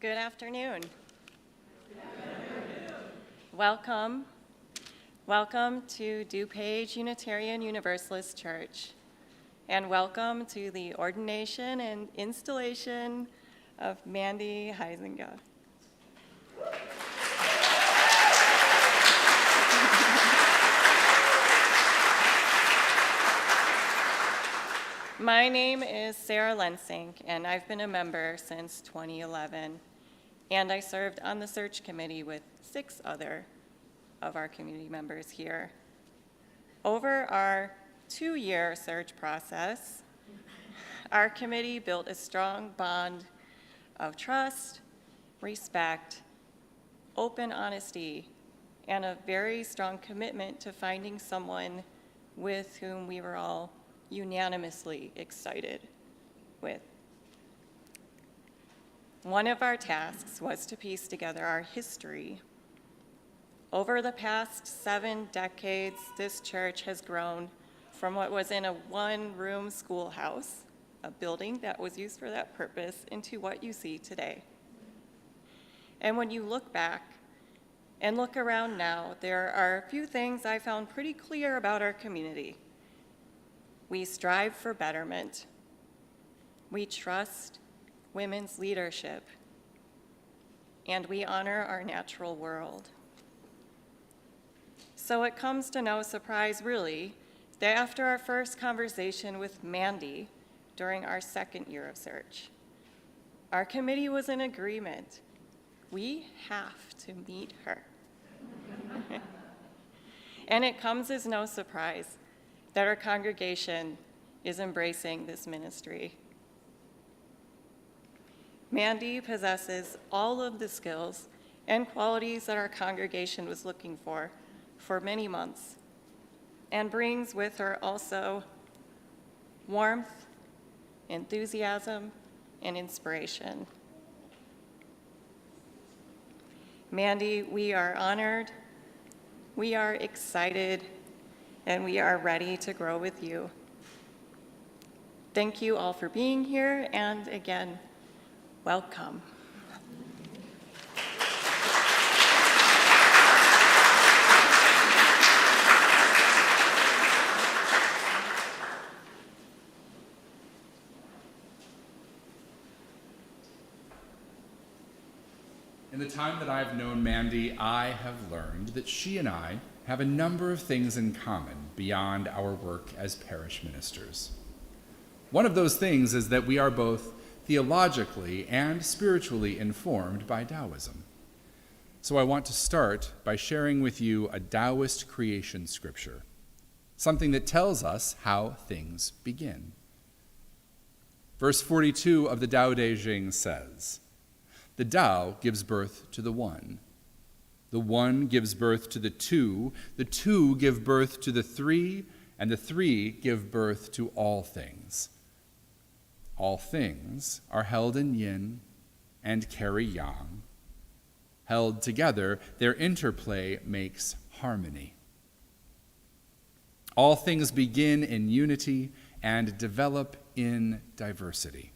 Good afternoon. Welcome. Welcome to DuPage Unitarian Universalist Church, and welcome to the ordination and installation of Mandi Huizinga. My name is Sarah Lensink, and I've been a member since 2011, and I served on the search committee with 6 other of our community members here. Over our 2-year search process, our committee built a strong bond of trust, respect, open honesty, and a very strong commitment to finding someone with whom we were all unanimously excited with. One of our tasks was to piece together our history. Over the past 7 decades, this church has grown from what was in a 1-room schoolhouse, a building that was used for that purpose, into what you see today. And when you look back and look around now, there are a few things I found pretty clear about our community. We strive for betterment. We trust women's leadership. And we honor our natural world. So it comes to no surprise, really, that after our first conversation with Mandi during our 2nd year of search, our committee was in agreement. We have to meet her. And it comes as no surprise that our congregation is embracing this ministry. Mandi possesses all of the skills and qualities that our congregation was looking for many months, and brings with her also warmth, enthusiasm, and inspiration. Mandi, we are honored, we are excited, and we are ready to grow with you. Thank you all for being here, and again, welcome. In the time that I've known Mandi, I have learned that she and I have a number of things in common beyond our work as parish ministers. One of those things is that we are both theologically and spiritually informed by Taoism. So I want to start by sharing with you a Taoist creation scripture, something that tells us how things begin. Verse 42 of the Tao Te Ching says, "The Tao gives birth to the One. The One gives birth to the Two give birth to the Three, and the Three give birth to all things. All things are held in yin and carry yang. Held together, their interplay makes harmony. All things begin in unity and develop in diversity.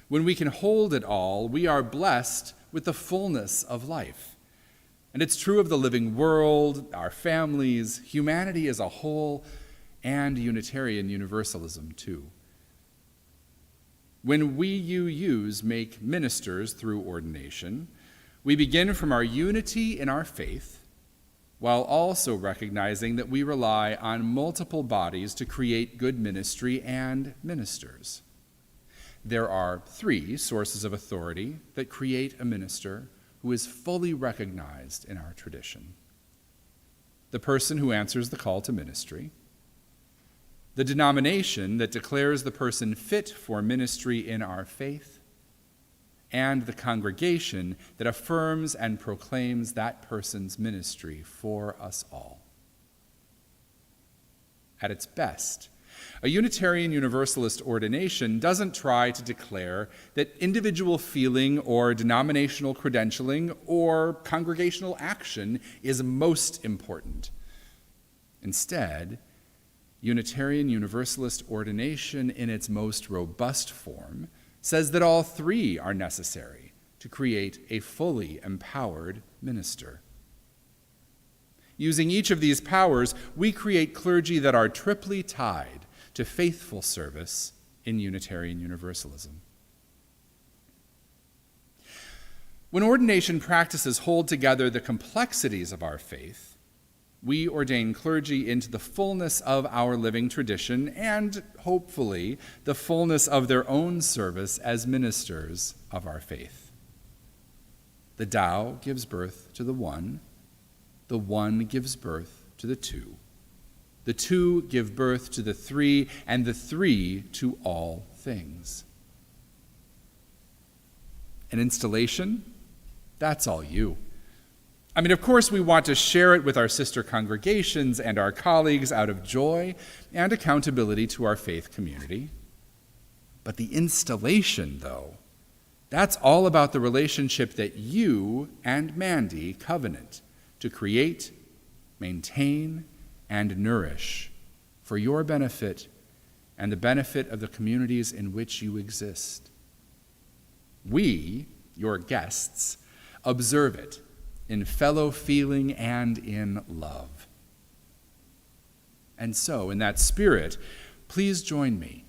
When we can hold it all, we are blessed with the fullness of life. And it's true of the living world, our families, humanity as a whole, and Unitarian Universalism too. When we UUs make ministers through ordination, we begin from our unity in our faith, while also recognizing that we rely on multiple bodies to create good ministry and ministers. There are 3 sources of authority that create a minister who is fully recognized in our tradition. The person who answers the call to ministry, the denomination that declares the person fit for ministry in our faith, and the congregation that affirms and proclaims that person's ministry for us all. At its best, a Unitarian Universalist ordination doesn't try to declare that individual feeling or denominational credentialing or congregational action is most important. Instead, Unitarian Universalist ordination in its most robust form says that all 3 are necessary to create a fully empowered minister. Using each of these powers, we create clergy that are triply tied to faithful service in Unitarian Universalism. When ordination practices hold together the complexities of our faith, we ordain clergy into the fullness of our living tradition and, hopefully, the fullness of their own service as ministers of our faith. The Tao gives birth to the One gives birth to the two give birth to the three, and the three to all things. An installation? That's all you. I mean, of course, we want to share it with our sister congregations and our colleagues out of joy and accountability to our faith community. But the installation, though, that's all about the relationship that you and Mandi covenant to create, maintain, and nourish for your benefit and the benefit of the communities in which you exist. We, your guests, observe it in fellow feeling and in love. And so, in that spirit, please join me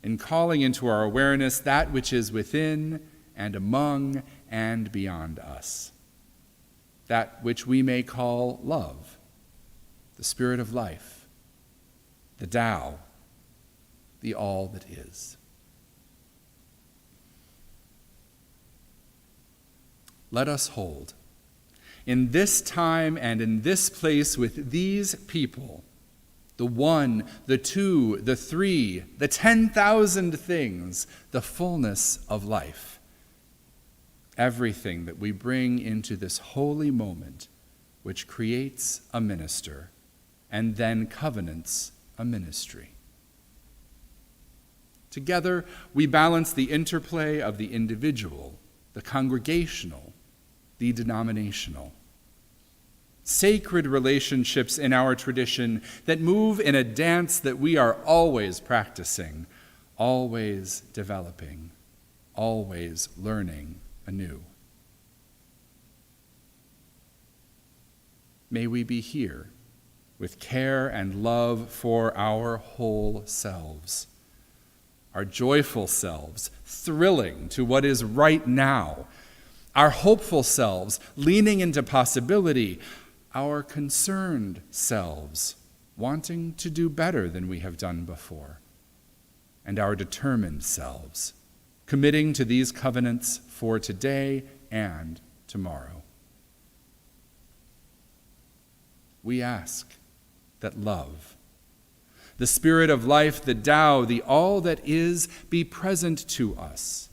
in calling into our awareness that which is within and among and beyond us, that which we may call love, the spirit of life, the Tao, the all that is. Let us hold, in this time and in this place with these people, the one, the two, the three, the 10,000 things, the fullness of life. Everything that we bring into this holy moment, which creates a minister and then covenants a ministry. Together, we balance the interplay of the individual, the congregational, the denominational. Sacred relationships in our tradition that move in a dance that we are always practicing, always developing, always learning anew. May we be here with care and love for our whole selves, our joyful selves, thrilling to what is right now, our hopeful selves, leaning into possibility, our concerned selves, wanting to do better than we have done before, and our determined selves, committing to these covenants for today and tomorrow. We ask that love, the spirit of life, the Tao, the all that is, be present to us,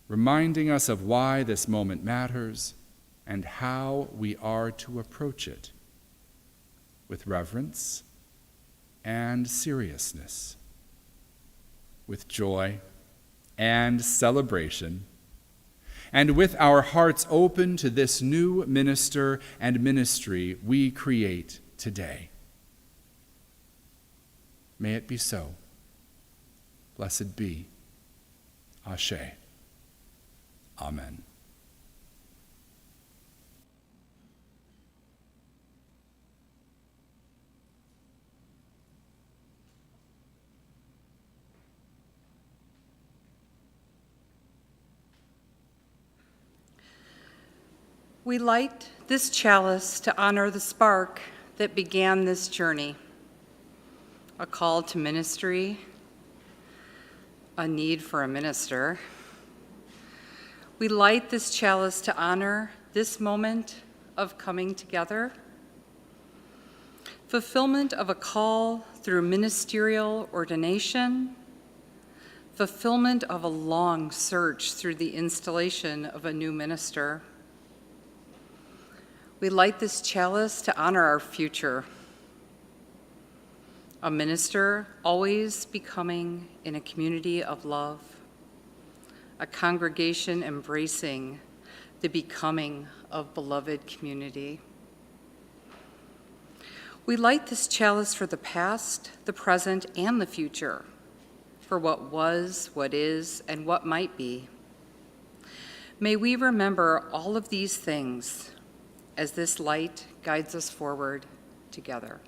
reminding us of why this moment matters and how we are to approach it with reverence and seriousness, with joy and celebration, and with our hearts open to this new minister and ministry we create today. May it be so. Blessed be. Ashe. Amen. We light this chalice to honor the spark that began this journey, a call to ministry, a need for a minister. We light this chalice to honor this moment of coming together, fulfillment of a call through ministerial ordination, fulfillment of a long search through the installation of a new minister. We light this chalice to honor our future, a minister always becoming in a community of love, a congregation embracing the becoming of beloved community. We light this chalice for the past, the present, and the future, for what was, what is, and what might be. May we remember all of these things as this light guides us forward together.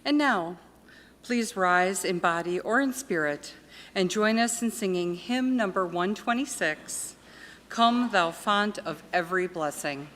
And now, please rise in body or in spirit and join us in singing hymn number 126, Come Thou Font of Every Blessing.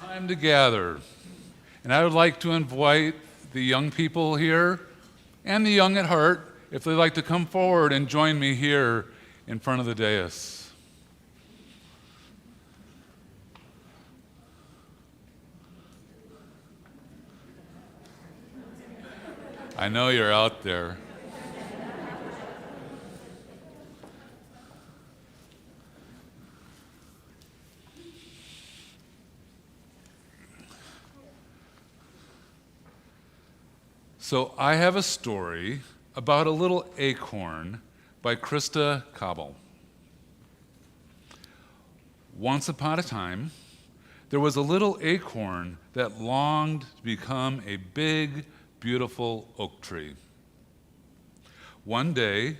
Time to gather. And I would like to invite the young people here and the young at heart, if they'd like to come forward and join me here in front of the dais. I know you're out there. So I have a story about a little acorn by Krista Cobble. Once upon a time, there was a little acorn that longed to become a big, beautiful oak tree. One day,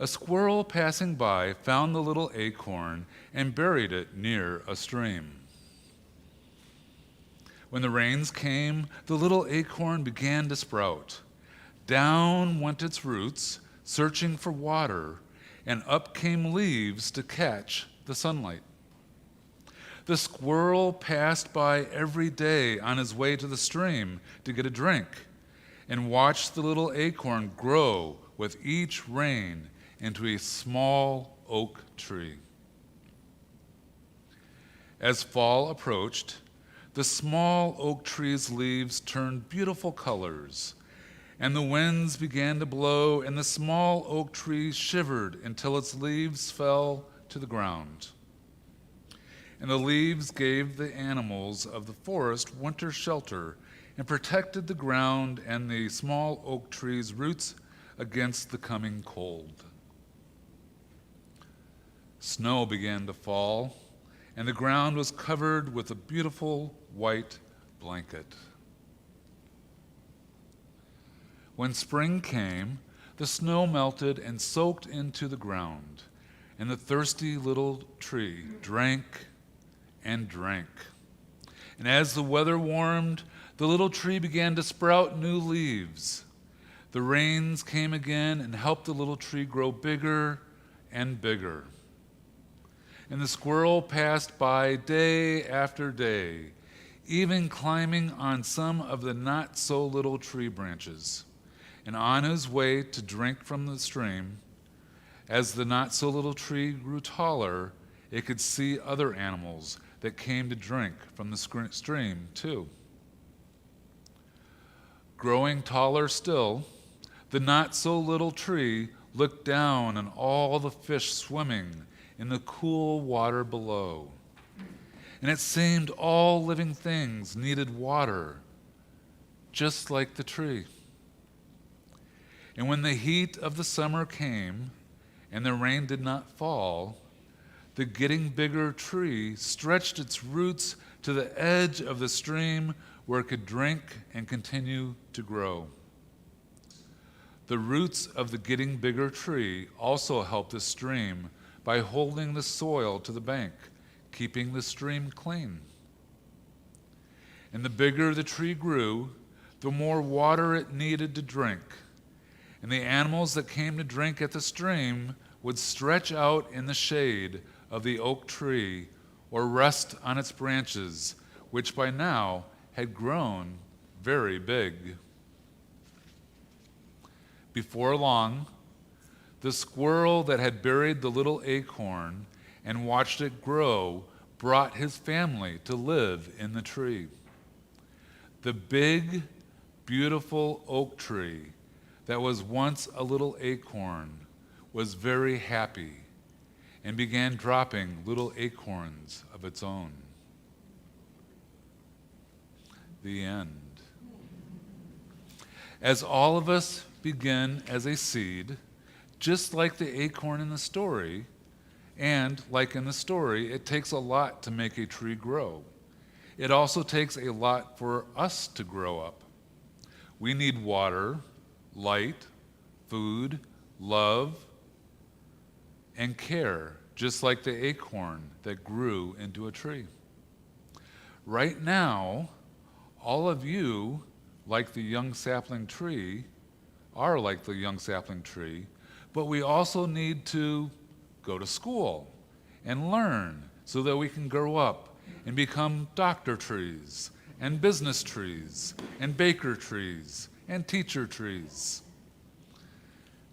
a squirrel passing by found the little acorn and buried it near a stream. When the rains came, the little acorn began to sprout. Down went its roots, searching for water, and up came leaves to catch the sunlight. The squirrel passed by every day on his way to the stream to get a drink and watched the little acorn grow with each rain into a small oak tree. As fall approached, the small oak tree's leaves turned beautiful colors, and the winds began to blow, and the small oak tree shivered until its leaves fell to the ground. And the leaves gave the animals of the forest winter shelter and protected the ground and the small oak tree's roots against the coming cold. Snow began to fall, and the ground was covered with a beautiful white blanket. When spring came, the snow melted and soaked into the ground, and the thirsty little tree drank and drank. And as the weather warmed, The little tree began to sprout new leaves. The rains came again and helped the little tree grow bigger and bigger. And the squirrel passed by day after day, even climbing on some of the not-so-little tree branches. And on his way to drink from the stream, as the not-so-little tree grew taller, it could see other animals that came to drink from the stream too. Growing taller still, the not-so-little tree looked down on all the fish swimming in the cool water below. And it seemed all living things needed water, just like the tree. And when the heat of the summer came and the rain did not fall, the getting bigger tree stretched its roots to the edge of the stream where it could drink and continue to grow. The roots of the getting bigger tree also helped the stream by holding the soil to the bank, keeping the stream clean. And the bigger the tree grew, the more water it needed to drink. And the animals that came to drink at the stream would stretch out in the shade of the oak tree or rest on its branches, which by now had grown very big. Before long, the squirrel that had buried the little acorn and watched it grow brought his family to live in the tree. The big, beautiful oak tree that was once a little acorn was very happy and began dropping little acorns of its own. The end. As all of us begin as a seed, just like the acorn in the story, and like in the story, it takes a lot to make a tree grow. It also takes a lot for us to grow up. We need water, light, food, love, and care, just like the acorn that grew into a tree. Right now, all of you, like the young sapling tree, are like the young sapling tree, but we also need to go to school and learn so that we can grow up and become doctor trees and business trees and baker trees and teacher trees,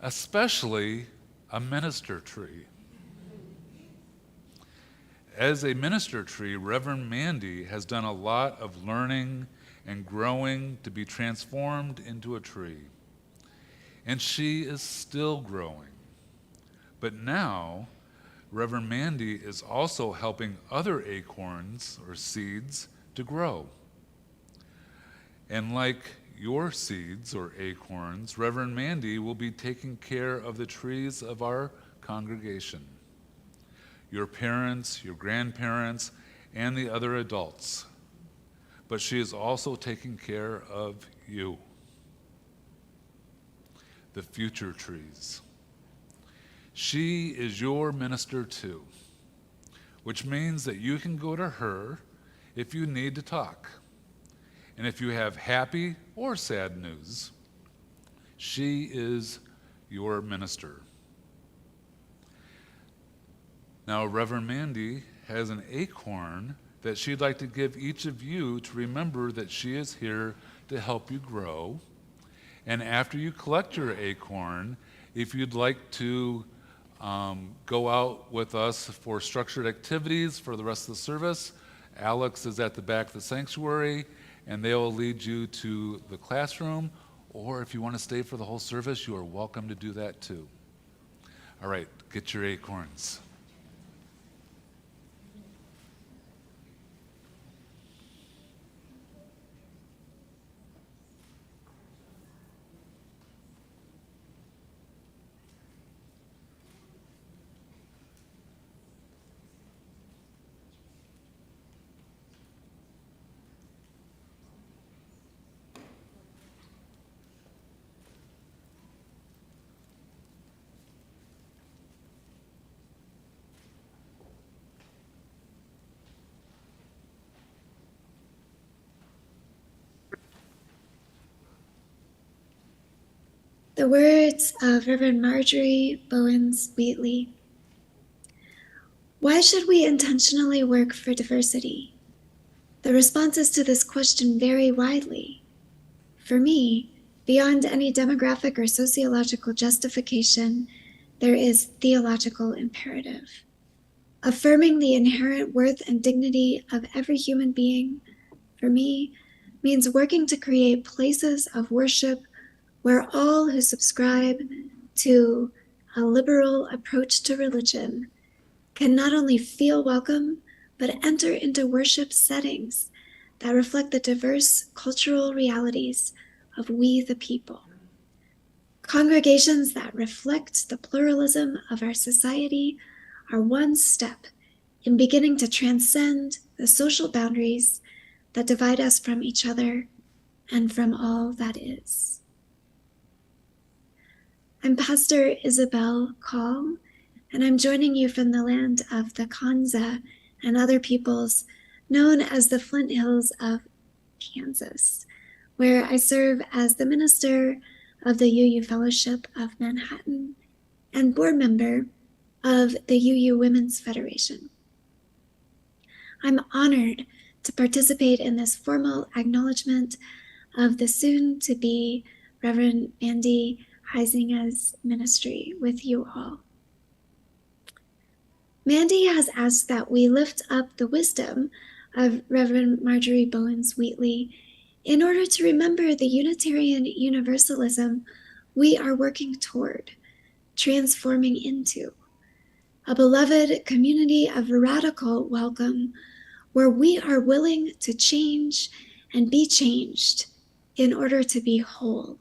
especially a minister tree. As a minister tree, Reverend Mandi has done a lot of learning and growing to be transformed into a tree. And she is still growing. But now, Reverend Mandi is also helping other acorns or seeds to grow. And like your seeds or acorns, Reverend Mandi will be taking care of the trees of our congregation. Your parents, your grandparents, and the other adults. But she is also taking care of you, the future trees. She is your minister too, which means that you can go to her if you need to talk. And if you have happy or sad news, she is your minister. Now, Reverend Mandi has an acorn that she'd like to give each of you to remember that she is here to help you grow. And after you collect your acorn, if you'd like to go out with us for structured activities for the rest of the service, Alex is at the back of the sanctuary, and they will lead you to the classroom. Or if you want to stay for the whole service, you are welcome to do that too. All right, get your acorns. The words of Reverend Marjorie Bowens Wheatley. Why should we intentionally work for diversity? The responses to this question vary widely. For me, beyond any demographic or sociological justification, there is theological imperative. Affirming the inherent worth and dignity of every human being, for me, means working to create places of worship where all who subscribe to a liberal approach to religion can not only feel welcome, but enter into worship settings that reflect the diverse cultural realities of we the people. Congregations that reflect the pluralism of our society are one step in beginning to transcend the social boundaries that divide us from each other and from all that is. I'm Pastor Isabel Call, and I'm joining you from the land of the Kanza and other peoples known as the Flint Hills of Kansas, where I serve as the minister of the UU Fellowship of Manhattan and board member of the UU Women's Federation. I'm honored to participate in this formal acknowledgement of the soon-to-be Reverend Mandi Heisinga's ministry with you all. Mandi has asked that we lift up the wisdom of Reverend Marjorie Bowens Wheatley in order to remember the Unitarian Universalism we are working toward, transforming into, a beloved community of radical welcome where we are willing to change and be changed in order to be whole.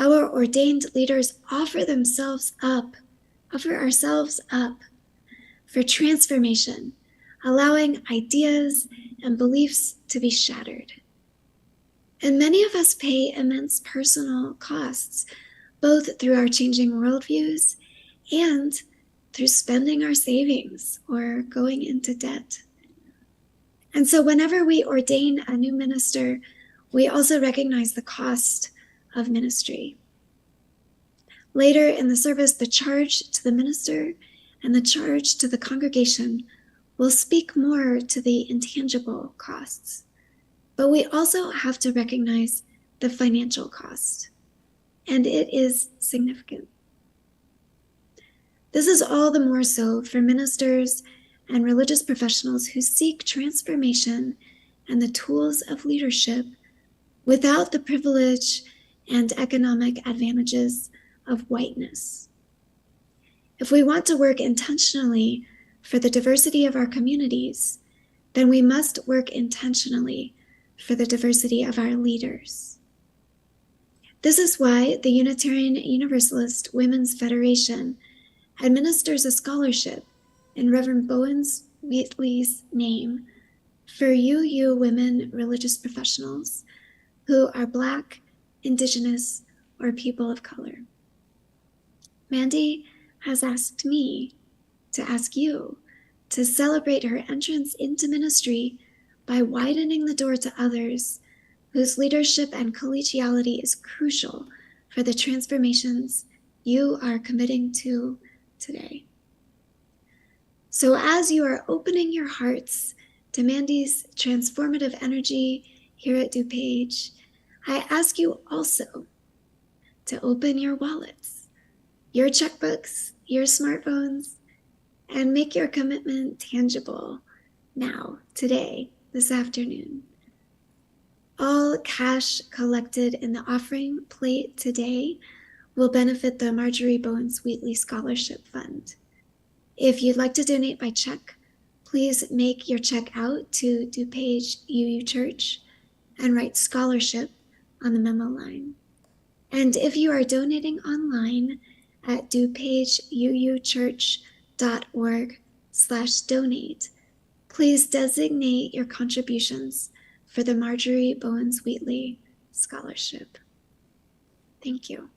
Our ordained leaders offer ourselves up for transformation, allowing ideas and beliefs to be shattered. And many of us pay immense personal costs, both through our changing worldviews and through spending our savings or going into debt. And so whenever we ordain a new minister, we also recognize the cost of ministry. Later in the service, the charge to the minister and the charge to the congregation will speak more to the intangible costs. But we also have to recognize the financial cost, and it is significant. This is all the more so for ministers and religious professionals who seek transformation and the tools of leadership without the privilege and economic advantages of whiteness. If we want to work intentionally for the diversity of our communities, then we must work intentionally for the diversity of our leaders. This is why the Unitarian Universalist Women's Federation administers a scholarship in Reverend Bowens Wheatley's name for UU women religious professionals who are Black, Indigenous, or people of color. Mandi has asked me to ask you to celebrate her entrance into ministry by widening the door to others whose leadership and collegiality is crucial for the transformations you are committing to today. So as you are opening your hearts to Mandi's transformative energy here at DuPage, I ask you also to open your wallets, your checkbooks, your smartphones, and make your commitment tangible now, today, this afternoon. All cash collected in the offering plate today will benefit the Marjorie Bowens Wheatley Scholarship Fund. If you'd like to donate by check, please make your check out to DuPage UU Church and write scholarship on the memo line. And if you are donating online at dupageuchurch.org/donate, please designate your contributions for the Marjorie Bowens Wheatley Scholarship. Thank you.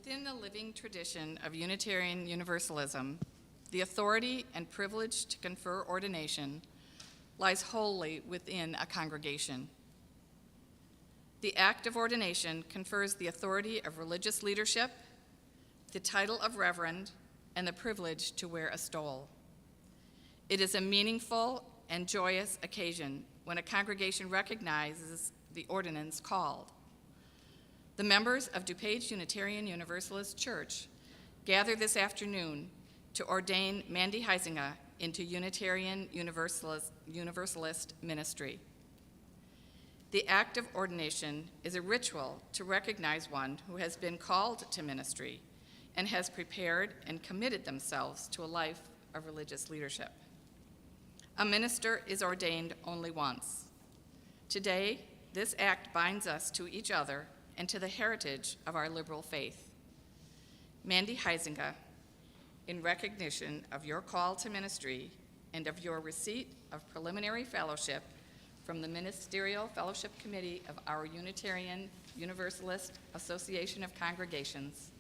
Within the living tradition of Unitarian Universalism, the authority and privilege to confer ordination lies wholly within a congregation. The act of ordination confers the authority of religious leadership, the title of reverend, and the privilege to wear a stole. It is a meaningful and joyous occasion when a congregation recognizes the ordinance called. The members of DuPage Unitarian Universalist Church gather this afternoon to ordain Mandi Huizinga into Unitarian Universalist ministry. The act of ordination is a ritual to recognize one who has been called to ministry and has prepared and committed themselves to a life of religious leadership. A minister is ordained only once. Today, this act binds us to each other and to the heritage of our liberal faith. Mandi Huizinga, in recognition of your call to ministry and of your receipt of preliminary fellowship from the Ministerial Fellowship Committee of our Unitarian Universalist Association of Congregations,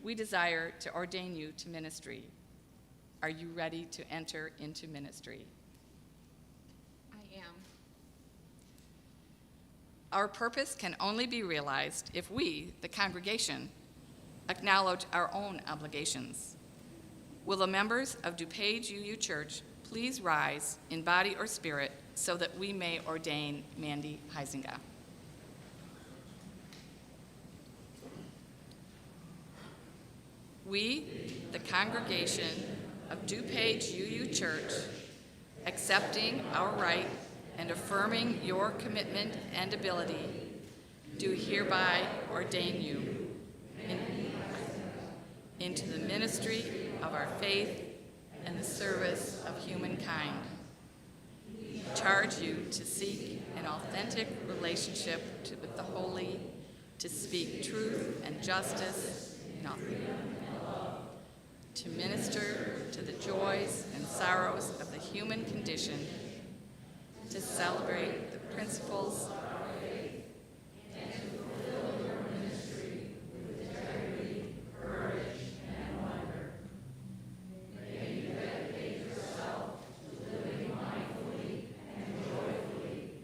we desire to ordain you to ministry. Are you ready to enter into ministry? I am. Our purpose can only be realized if we, the congregation, acknowledge our own obligations. Will the members of DuPage UU Church please rise in body or spirit so that we may ordain Mandi Huizinga? We, the congregation of DuPage UU Church, accepting our right and affirming your commitment and ability, do hereby ordain you into the ministry of our faith and the service of humankind. Charge you to seek an authentic relationship with the holy, to speak truth and justice in authentic, to minister to the joys and sorrows of the human condition, to celebrate the principles of our faith, and to fulfill your ministry with integrity, courage, and wonder. May you dedicate yourself to living mindfully and joyfully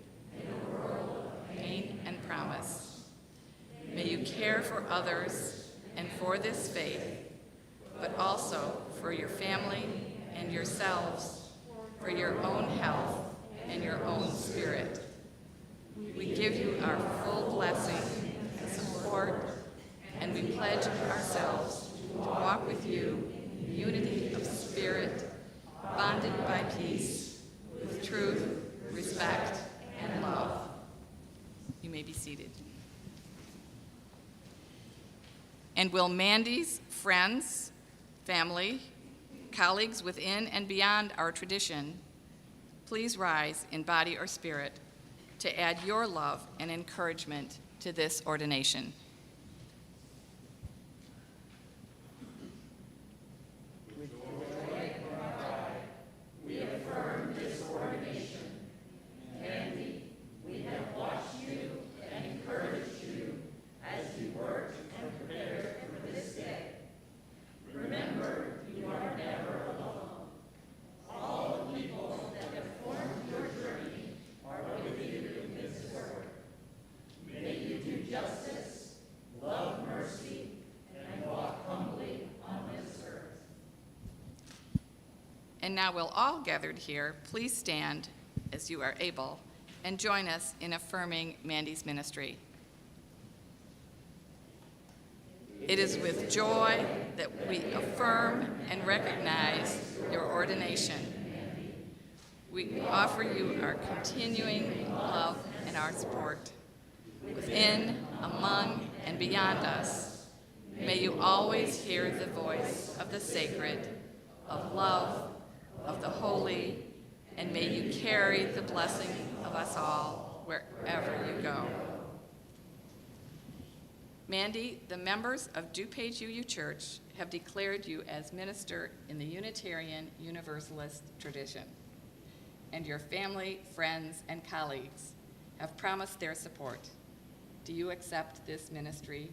in a world of pain and promise. May you care for others and for this faith, but also for your family and yourselves, for your own health and your own spirit. We give you our full blessing and support, and we pledge ourselves to walk with you in unity of spirit, bonded by peace, with truth, respect, and love. You may be seated. And will Mandi's friends, family, colleagues within and beyond our tradition please rise in body or spirit to add your love and encouragement to this ordination. And now we'll all gathered here, please stand as you are able and join us in affirming Mandi's ministry. It is with joy that we affirm and recognize your ordination. We offer you our continuing love and our support. Within, among, and beyond us, may you always hear the voice of the sacred, of love, of the holy, and may you carry the blessing of us all wherever you go. Mandi, the members of DuPage UU Church have declared you as minister in the Unitarian Universalist tradition, and your family, friends, and colleagues have promised their support. Do you accept this ministry?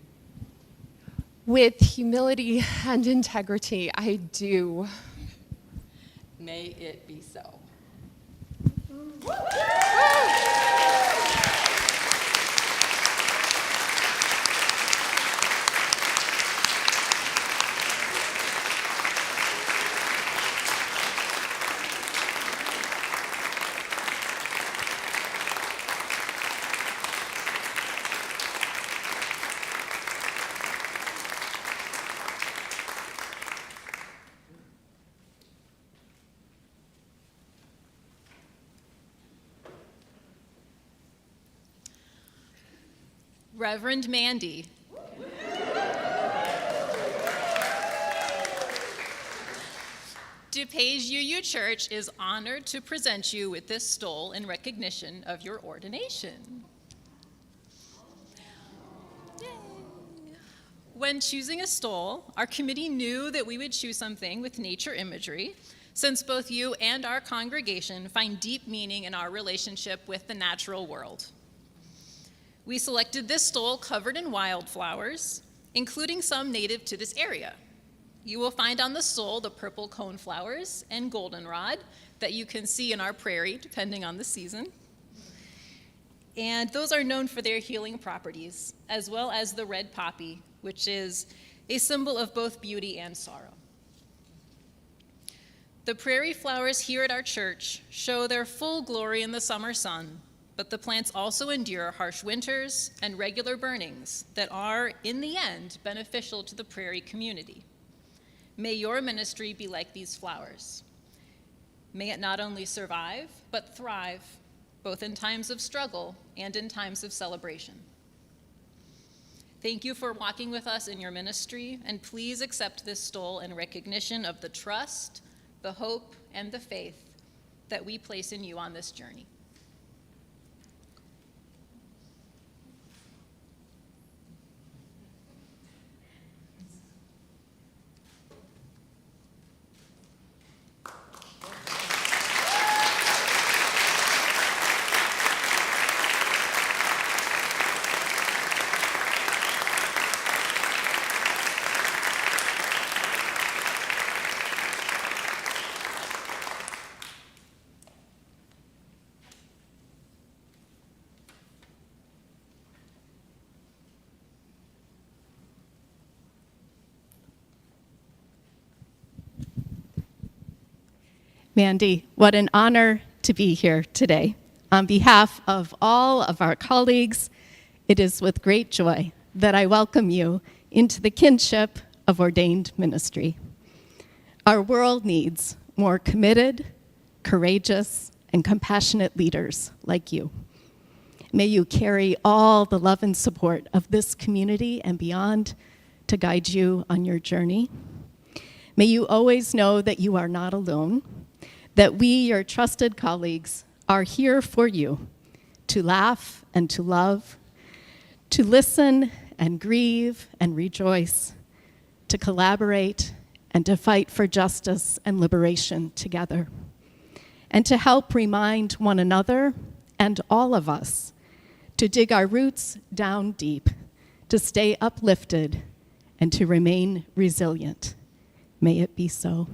With humility and integrity, I do. May it be so. Reverend Mandi. DuPage UU Church is honored to present you with this stole in recognition of your ordination. Yay. When choosing a stole, our committee knew that we would choose something with nature imagery, since both you and our congregation find deep meaning in our relationship with the natural world. We selected this stole covered in wildflowers, including some native to this area. You will find on the stole the purple coneflowers and goldenrod that you can see in our prairie, depending on the season. And those are known for their healing properties, as well as the red poppy, which is a symbol of both beauty and sorrow. The prairie flowers here at our church show their full glory in the summer sun, but the plants also endure harsh winters and regular burnings that are, in the end, beneficial to the prairie community. May your ministry be like these flowers. May it not only survive, but thrive, both in times of struggle and in times of celebration. Thank you for walking with us in your ministry, and please accept this stole in recognition of the trust, the hope, and the faith that we place in you on this journey. Mandi, what an honor to be here today. On behalf of all of our colleagues, it is with great joy that I welcome you into the kinship of ordained ministry. Our world needs more committed, courageous, and compassionate leaders like you. May you carry all the love and support of this community and beyond to guide you on your journey. May you always know that you are not alone, that we, your trusted colleagues, are here for you to laugh and to love, to listen and grieve and rejoice, to collaborate and to fight for justice and liberation together, and to help remind one another and all of us to dig our roots down deep, to stay uplifted, and to remain resilient. May it be so.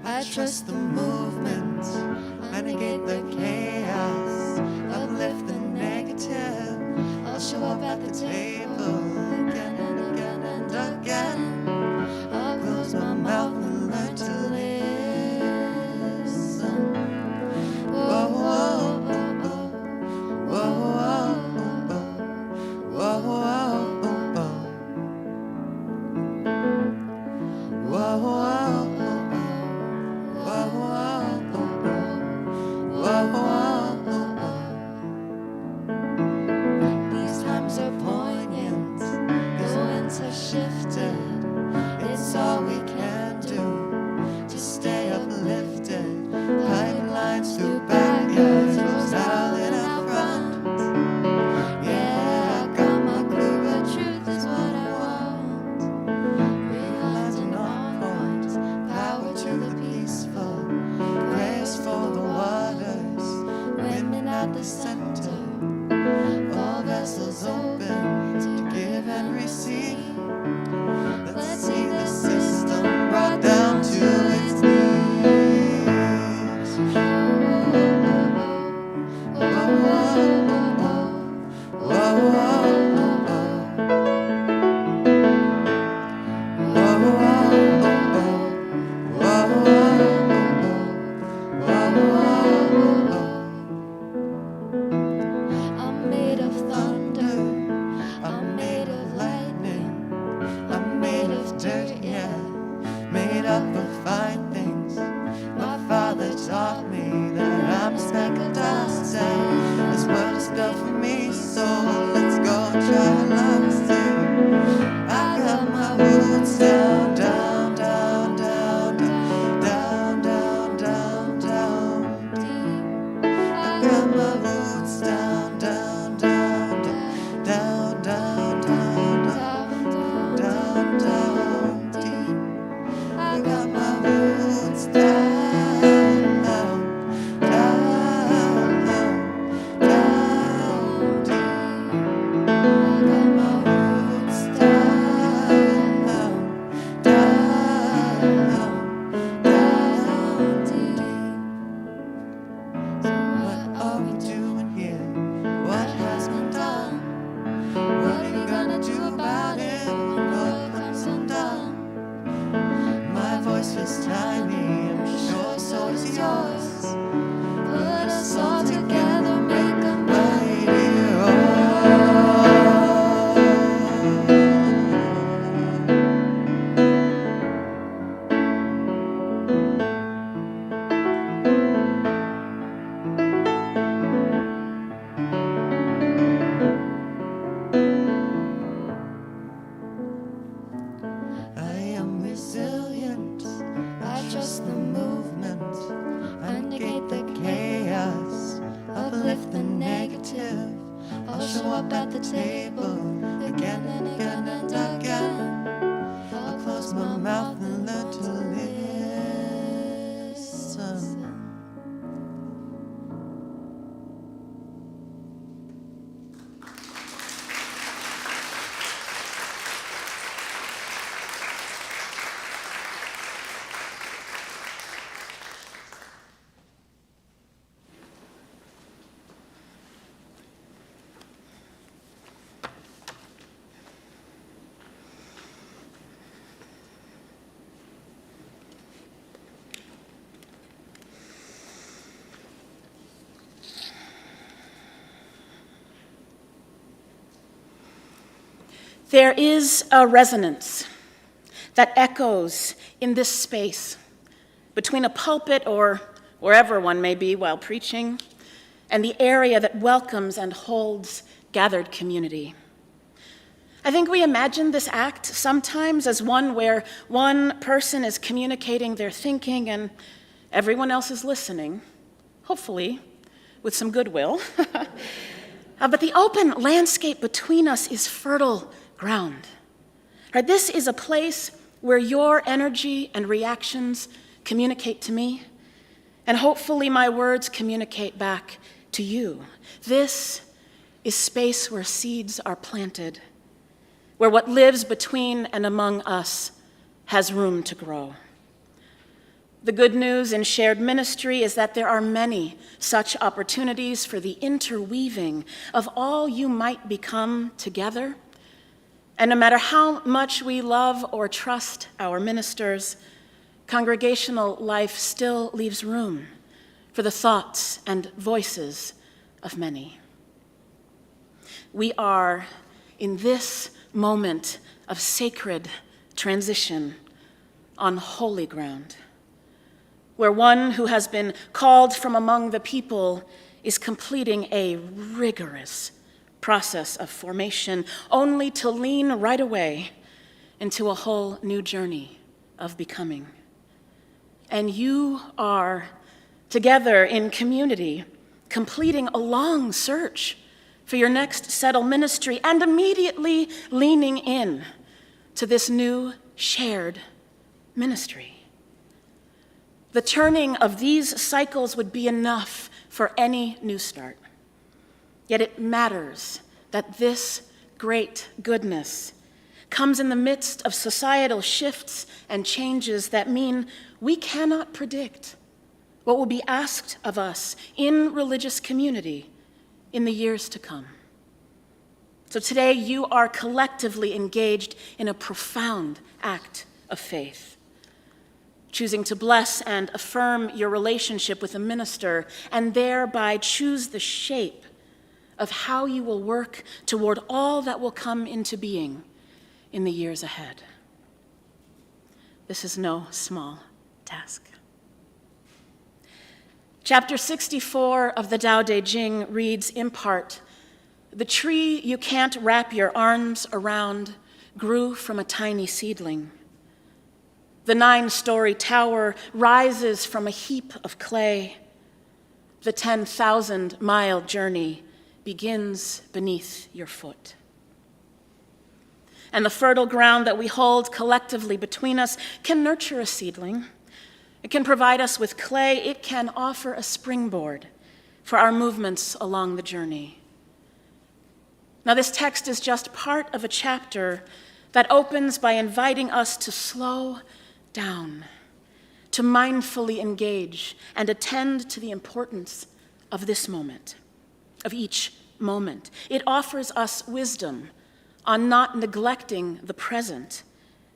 I trust the movement, renegade the chaos, uplift the negative. I'll show up at the table again and again and again. I'll close my mouth and learn to listen. Whoa, whoa, whoa, whoa. vessels open to give and receive. Let's see the system brought down to its knees. Whoa, whoa, whoa, I'm made of thunder, I'm made of lightning, I'm made of dirt, yeah, made up of fine things. My father taught me that I'm a speck of dust, and this world is built for me, so let's go and try our luck. I got my roots down, down, down, down, down, down, down, down, deep. I got my roots down, down, down, down, down, down, down, down, deep. I got my roots down, down, down, down, deep. I got my roots down, down, down, deep. So what are we doing here? What has been done? What are we gonna do about it when love comes undone? My voice feels tiny, I'm sure so does yours. Put us all together, make a mighty roar. I am resilient, I trust the movement, I negate the chaos, uplift the negative. I'll show up at the table again and again and again. I'll close my mouth and learn to listen. There is a resonance that echoes in this space between a pulpit or wherever one may be while preaching and the area that welcomes and holds gathered community. I think we imagine this act sometimes as one where one person is communicating their thinking and everyone else is listening, hopefully with some goodwill. But the open landscape between us is fertile ground. Right, this is a place where your energy and reactions communicate to me, and hopefully my words communicate back to you. This is space where seeds are planted, where what lives between and among us has room to grow. The good news in shared ministry is that there are many such opportunities for the interweaving of all you might become together. And no matter how much we love or trust our ministers, congregational life still leaves room for the thoughts and voices of many. We are in this moment of sacred transition on holy ground, where one who has been called from among the people is completing a rigorous process of formation, only to lean right away into a whole new journey of becoming. And you are together in community, completing a long search for your next settled ministry and immediately leaning in to this new shared ministry. The turning of these cycles would be enough for any new start. Yet it matters that this great goodness comes in the midst of societal shifts and changes that mean we cannot predict what will be asked of us in religious community in the years to come. So today you are collectively engaged in a profound act of faith, choosing to bless and affirm your relationship with a minister and thereby choose the shape of how you will work toward all that will come into being in the years ahead. This is no small task. Chapter 64 of the Tao Te Ching reads in part, "The tree you can't wrap your arms around grew from a tiny seedling. The 9-story tower rises from a heap of clay. The 10,000-mile journey begins beneath your foot. And the fertile ground that we hold collectively between us can nurture a seedling. It can provide us with clay. It can offer a springboard for our movements along the journey." Now, this text is just part of a chapter that opens by inviting us to slow down, to mindfully engage and attend to the importance of this moment, of each moment. It offers us wisdom on not neglecting the present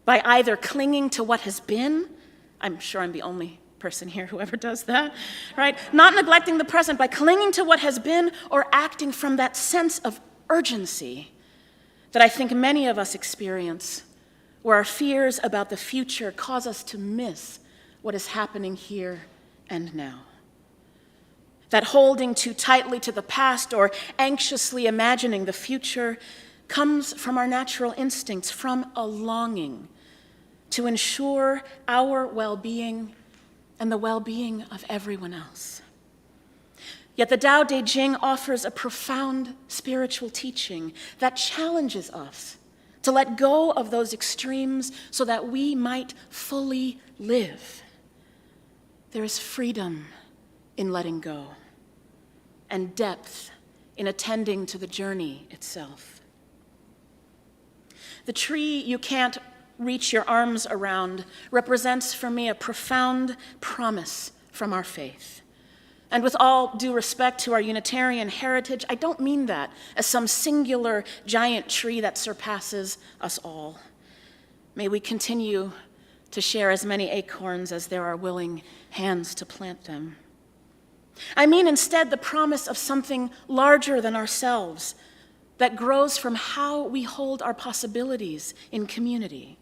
by either clinging to what has been. I'm sure I'm the only person here who ever does that, right? Not neglecting the present by clinging to what has been or acting from that sense of urgency that I think many of us experience, where our fears about the future cause us to miss what is happening here and now. That holding too tightly to the past or anxiously imagining the future comes from our natural instincts, from a longing to ensure our well-being and the well-being of everyone else. Yet the Tao Te Ching offers a profound spiritual teaching that challenges us to let go of those extremes so that we might fully live. There is freedom in letting go and depth in attending to the journey itself. The tree you can't reach your arms around represents for me a profound promise from our faith. And with all due respect to our Unitarian heritage, I don't mean that as some singular giant tree that surpasses us all. May we continue to share as many acorns as there are willing hands to plant them. I mean instead the promise of something larger than ourselves that grows from how we hold our possibilities in community.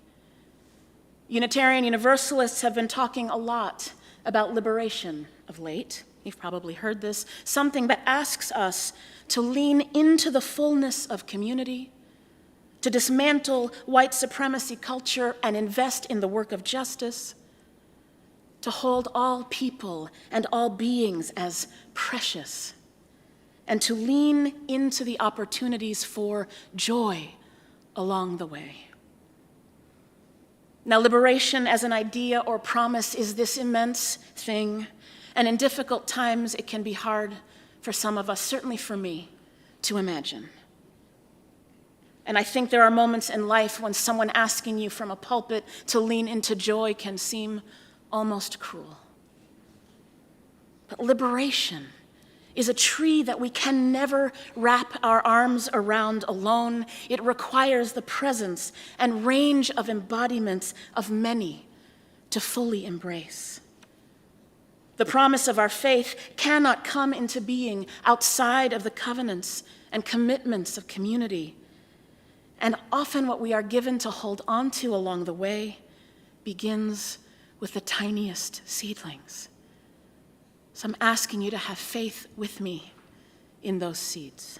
Unitarian Universalists have been talking a lot about liberation of late. You've probably heard this, something that asks us to lean into the fullness of community, to dismantle white supremacy culture and invest in the work of justice, to hold all people and all beings as precious, and to lean into the opportunities for joy along the way. Now, liberation as an idea or promise is this immense thing, and in difficult times it can be hard for some of us, certainly for me, to imagine. And I think there are moments in life when someone asking you from a pulpit to lean into joy can seem almost cruel. But liberation is a tree that we can never wrap our arms around alone. It requires the presence and range of embodiments of many to fully embrace. The promise of our faith cannot come into being outside of the covenants and commitments of community. And often what we are given to hold on to along the way begins with the tiniest seedlings. So I'm asking you to have faith with me in those seeds.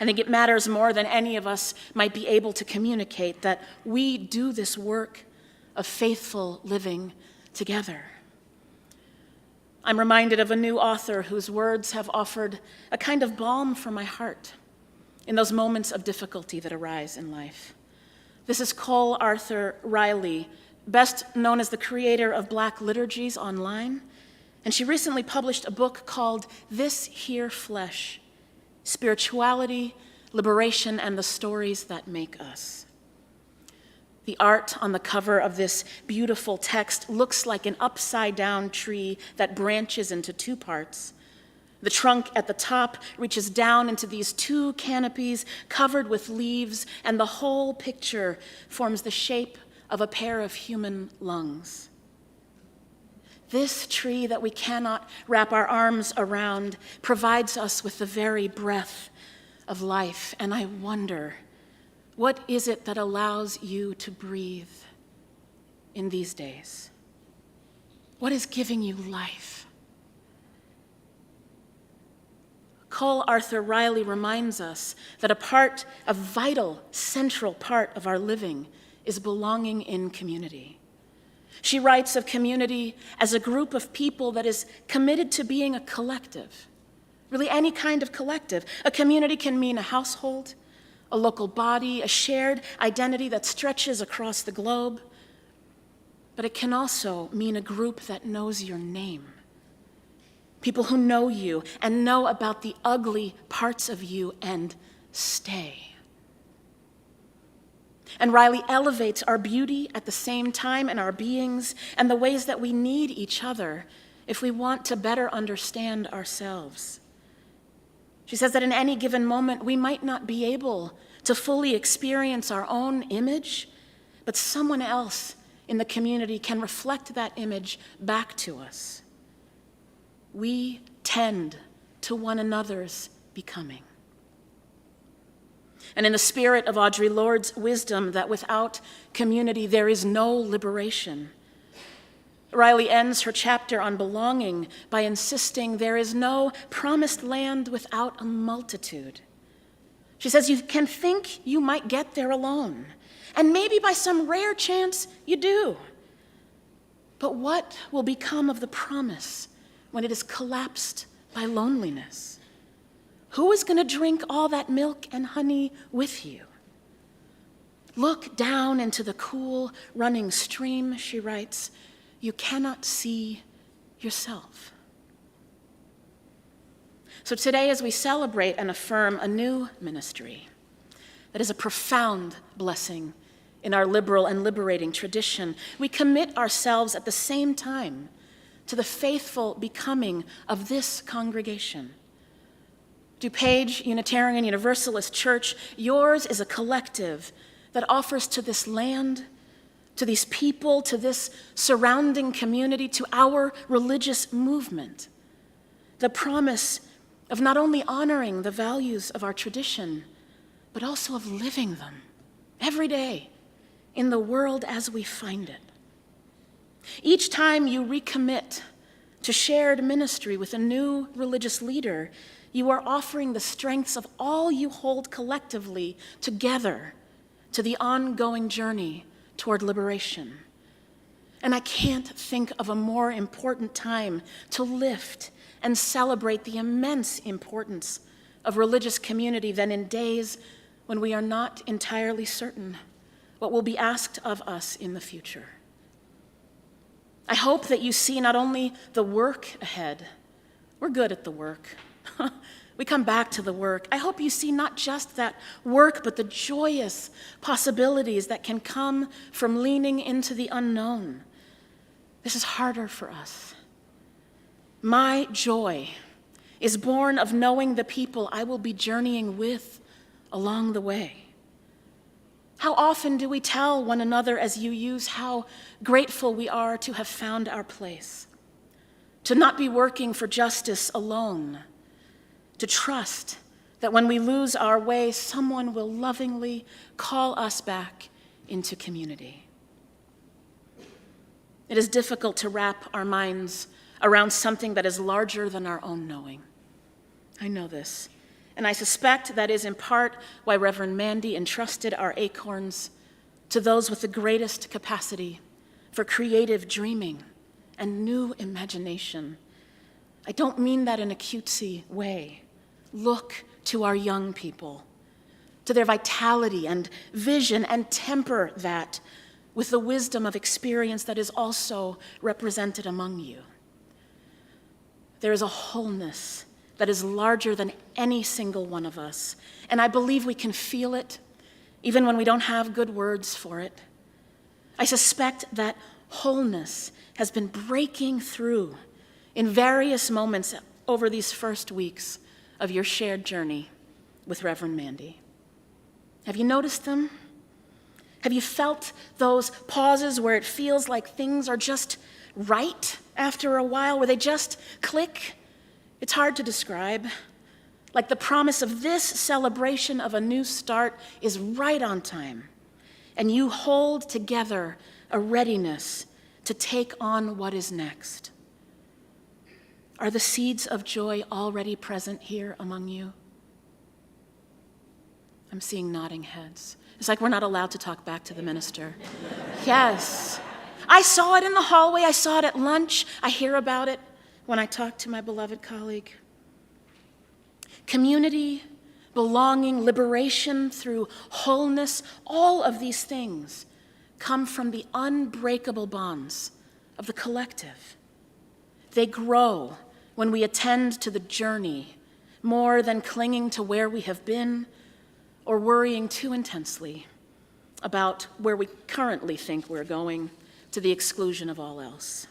I think it matters more than any of us might be able to communicate that we do this work of faithful living together. I'm reminded of a new author whose words have offered a kind of balm for my heart in those moments of difficulty that arise in life. This is Cole Arthur Riley, best known as the creator of Black Liturgies online, and she recently published a book called This Here Flesh: Spirituality, liberation, and the stories that make us. The art on the cover of this beautiful text looks like an upside-down tree that branches into two parts. The trunk at the top reaches down into these two canopies covered with leaves, and the whole picture forms the shape of a pair of human lungs. This tree that we cannot wrap our arms around provides us with the very breath of life, and I wonder, what is it that allows you to breathe in these days? What is giving you life? Cole Arthur Riley reminds us that a vital, central part of our living is belonging in community. She writes of community as a group of people that is committed to being a collective, really any kind of collective. A community can mean a household, a local body, a shared identity that stretches across the globe, but it can also mean a group that knows your name. People who know you and know about the ugly parts of you and stay. And Riley elevates our beauty at the same time and our beings and the ways that we need each other if we want to better understand ourselves. She says that in any given moment, we might not be able to fully experience our own image, but someone else in the community can reflect that image back to us. We tend to one another's becoming. And in the spirit of Audre Lorde's wisdom that without community there is no liberation, Riley ends her chapter on belonging by insisting there is no promised land without a multitude. She says you can think you might get there alone, and maybe by some rare chance you do. But what will become of the promise when it is collapsed by loneliness? Who is going to drink all that milk and honey with you? Look down into the cool running stream, she writes. You cannot see yourself. So today, as we celebrate and affirm a new ministry that is a profound blessing in our liberal and liberating tradition, we commit ourselves at the same time to the faithful becoming of this congregation. DuPage Unitarian Universalist Church, yours is a collective that offers to this land, to these people, to this surrounding community, to our religious movement, the promise of not only honoring the values of our tradition, but also of living them every day in the world as we find it. Each time you recommit to shared ministry with a new religious leader, you are offering the strengths of all you hold collectively together to the ongoing journey toward liberation. And I can't think of a more important time to lift and celebrate the immense importance of religious community than in days when we are not entirely certain what will be asked of us in the future. I hope that you see not only the work ahead, we're good at the work. We come back to the work. I hope you see not just that work, but the joyous possibilities that can come from leaning into the unknown. This is harder for us. My joy is born of knowing the people I will be journeying with along the way. How often do we tell one another as you use how grateful we are to have found our place, to not be working for justice alone, to trust that when we lose our way, someone will lovingly call us back into community. It is difficult to wrap our minds around something that is larger than our own knowing. I know this, and I suspect that is in part why Reverend Mandi entrusted our acorns to those with the greatest capacity for creative dreaming and new imagination. I don't mean that in a cutesy way. Look to our young people, to their vitality and vision, and temper that with the wisdom of experience that is also represented among you. There is a wholeness that is larger than any single one of us. And I believe we can feel it, even when we don't have good words for it. I suspect that wholeness has been breaking through in various moments over these first weeks of your shared journey with Reverend Mandi. Have you noticed them? Have you felt those pauses where it feels like things are just right after a while, where they just click? It's hard to describe. Like the promise of this celebration of a new start is right on time, and you hold together a readiness to take on what is next. Are the seeds of joy already present here among you? I'm seeing nodding heads. It's like we're not allowed to talk back to the minister. Yes. I saw it in the hallway. I saw it at lunch. I hear about it when I talk to my beloved colleague. Community, belonging, liberation through wholeness, all of these things come from the unbreakable bonds of the collective. They grow when we attend to the journey more than clinging to where we have been or worrying too intensely about where we currently think we're going to the exclusion of all else.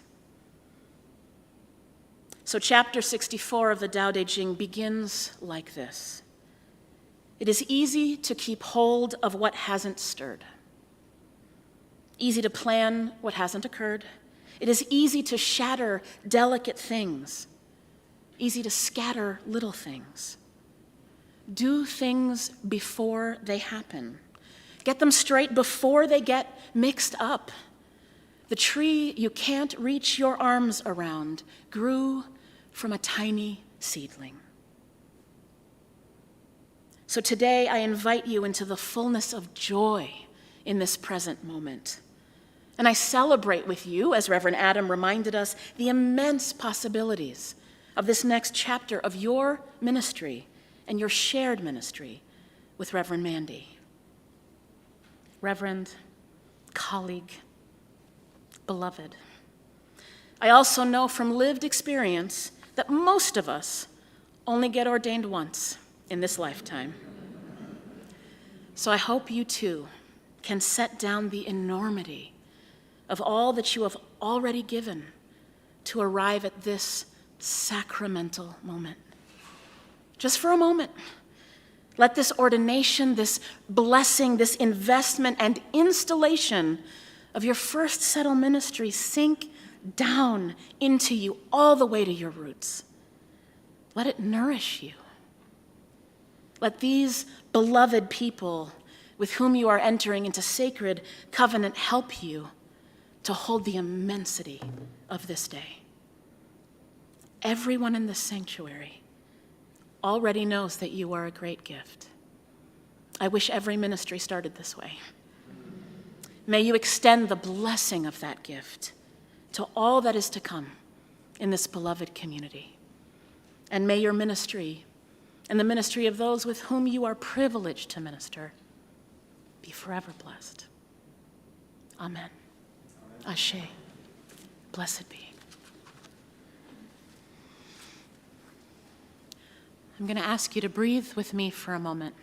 So chapter 64 of the Tao Te Ching begins like this. It is easy to keep hold of what hasn't stirred. Easy to plan what hasn't occurred. It is easy to shatter delicate things. Easy to scatter little things. Do things before they happen. Get them straight before they get mixed up. The tree you can't reach your arms around grew from a tiny seedling. So today I invite you into the fullness of joy in this present moment. And I celebrate with you, as Reverend Adam reminded us, the immense possibilities of this next chapter of your ministry and your shared ministry with Reverend Mandi. Reverend, colleague, beloved, I also know from lived experience that most of us only get ordained once in this lifetime. So I hope you too can set down the enormity of all that you have already given to arrive at this sacramental moment. Just for a moment, let this ordination, this blessing, this investment and installation of your first settle ministry sink down into you all the way to your roots. Let it nourish you. Let these beloved people with whom you are entering into sacred covenant help you to hold the immensity of this day. Everyone in this sanctuary already knows that you are a great gift. I wish every ministry started this way. May you extend the blessing of that gift to all that is to come in this beloved community. And may your ministry and the ministry of those with whom you are privileged to minister be forever blessed. Amen. Ashe. Blessed be. I'm going to ask you to breathe with me for a moment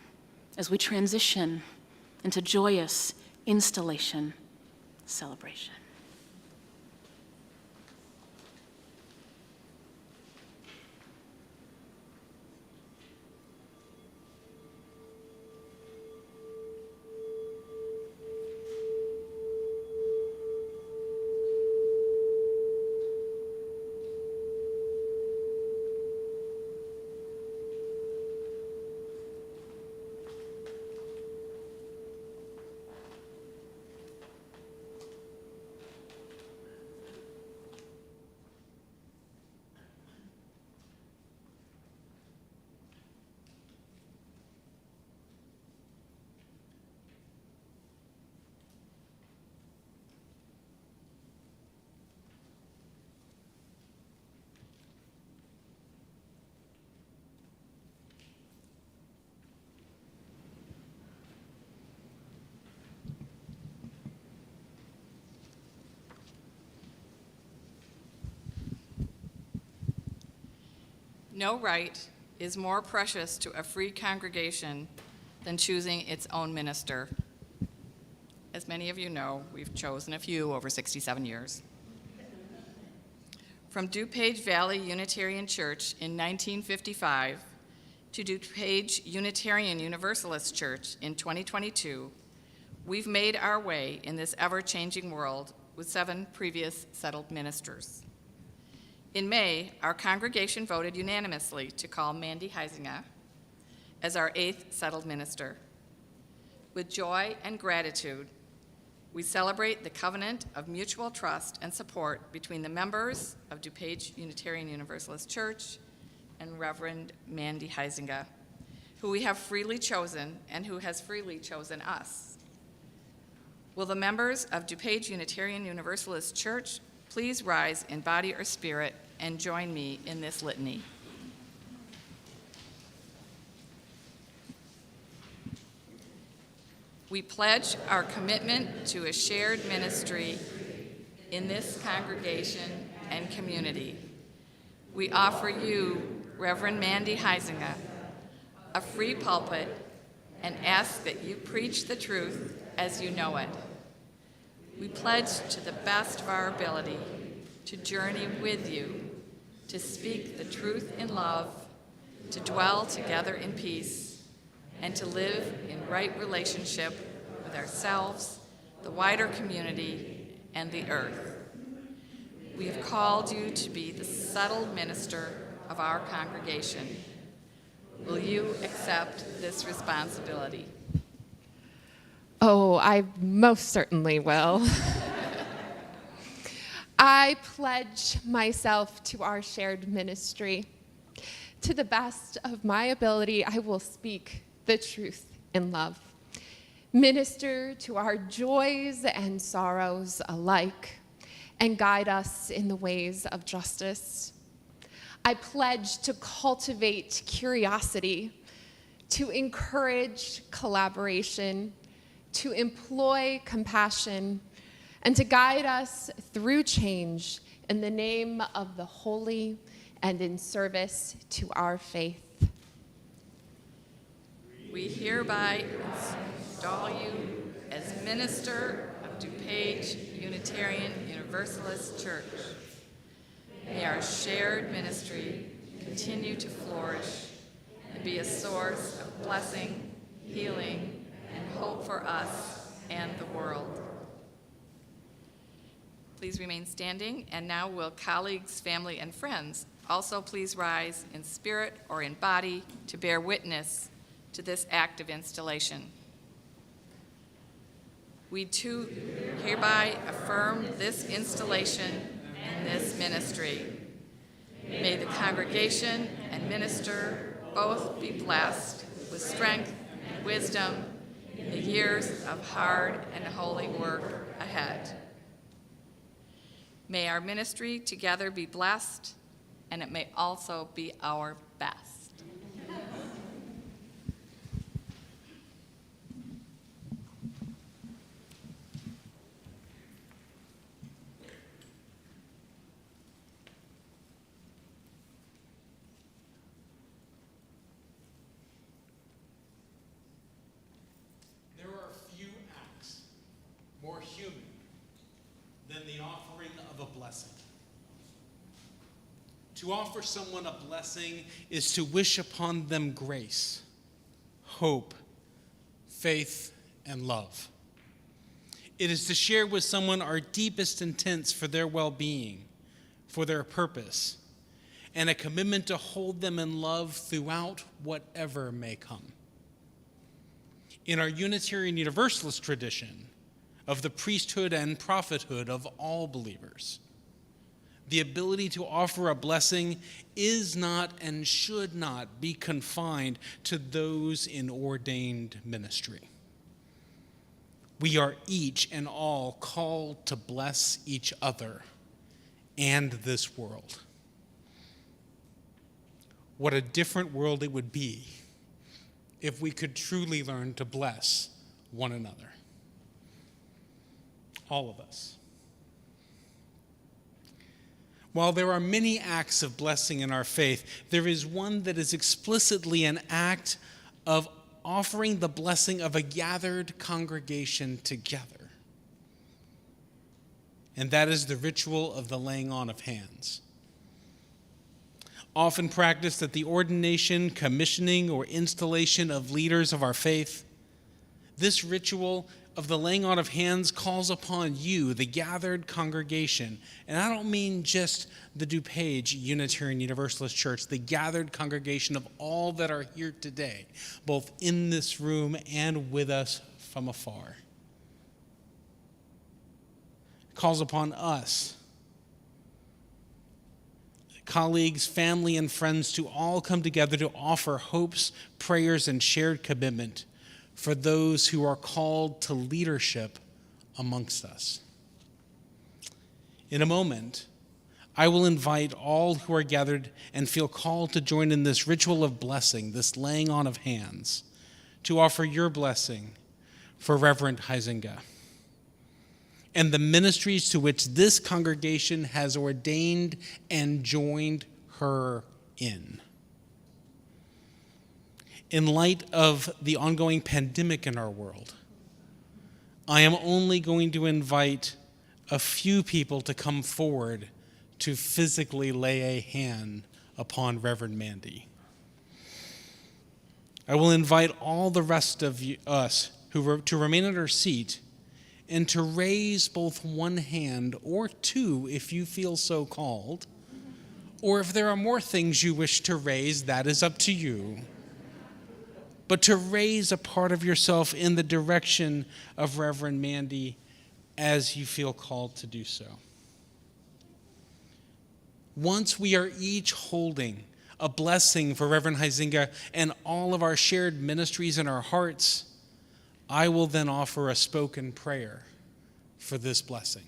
as we transition into joyous installation celebration. No right is more precious to a free congregation than choosing its own minister. As many of you know, we've chosen a few over 67 years. From DuPage Valley Unitarian Church in 1955 to DuPage Unitarian Universalist Church in 2022, we've made our way in this ever-changing world with 7 previous settled ministers. In May, our congregation voted unanimously to call Mandi Huizinga as our 8th settled minister. With joy and gratitude, we celebrate the covenant of mutual trust and support between the members of DuPage Unitarian Universalist Church and Reverend Mandi Huizinga, who we have freely chosen and who has freely chosen us. Will the members of DuPage Unitarian Universalist Church please rise in body or spirit and join me in this litany? We pledge our commitment to a shared ministry in this congregation and community. We offer you, Reverend Mandi Huizinga, a free pulpit and ask that you preach the truth as you know it. We pledge to the best of our ability to journey with you, to speak the truth in love, to dwell together in peace, and to live in right relationship with ourselves, the wider community, and the earth. We have called you to be the settled minister of our congregation. Will you accept this responsibility? Oh, I most certainly will. I pledge myself to our shared ministry. To the best of my ability, I will speak the truth in love. Minister to our joys and sorrows alike, and guide us in the ways of justice. I pledge to cultivate curiosity, to encourage collaboration, to employ compassion, and to guide us through change in the name of the holy and in service to our faith. We hereby install you as minister of DuPage Unitarian Universalist Church. May our shared ministry continue to flourish and be a source of blessing, healing, and hope for us and the world. Please remain standing, and now will colleagues, family, and friends also please rise in spirit or in body to bear witness to this act of installation. We too hereby affirm this installation in this ministry. May the congregation and minister both be blessed with strength and wisdom in the years of hard and holy work ahead. May our ministry together be blessed, and it may also be our best. There are few acts more human than the offering of a blessing. To offer someone a blessing is to wish upon them grace, hope, faith, and love. It is to share with someone our deepest intents for their well-being, for their purpose, and a commitment to hold them in love throughout whatever may come. In our Unitarian Universalist tradition of the priesthood and prophethood of all believers, the ability to offer a blessing is not and should not be confined to those in ordained ministry. We are each and all called to bless each other and this world. What a different world it would be if we could truly learn to bless one another. All of us. While there are many acts of blessing in our faith, there is one that is explicitly an act of offering the blessing of a gathered congregation together. And that is the ritual of the laying on of hands. Often practiced at the ordination, commissioning, or installation of leaders of our faith, this ritual of the laying on of hands calls upon you, the gathered congregation. And I don't mean just the DuPage Unitarian Universalist Church, the gathered congregation of all that are here today, both in this room and with us from afar. It calls upon us, colleagues, family, and friends to all come together to offer hopes, prayers, and shared commitment for those who are called to leadership amongst us. In a moment, I will invite all who are gathered and feel called to join in this ritual of blessing, this laying on of hands, to offer your blessing for Reverend Huizinga and the ministries to which this congregation has ordained and joined her in. In light of the ongoing pandemic in our world, I am only going to invite a few people to come forward to physically lay a hand upon Reverend Mandi. I will invite all the rest of us to remain at our seat and to raise both one hand or two if you feel so called, or if there are more things you wish to raise, that is up to you. But to raise a part of yourself in the direction of Reverend Mandi as you feel called to do so. Once we are each holding a blessing for Reverend Huizinga and all of our shared ministries in our hearts, I will then offer a spoken prayer for this blessing.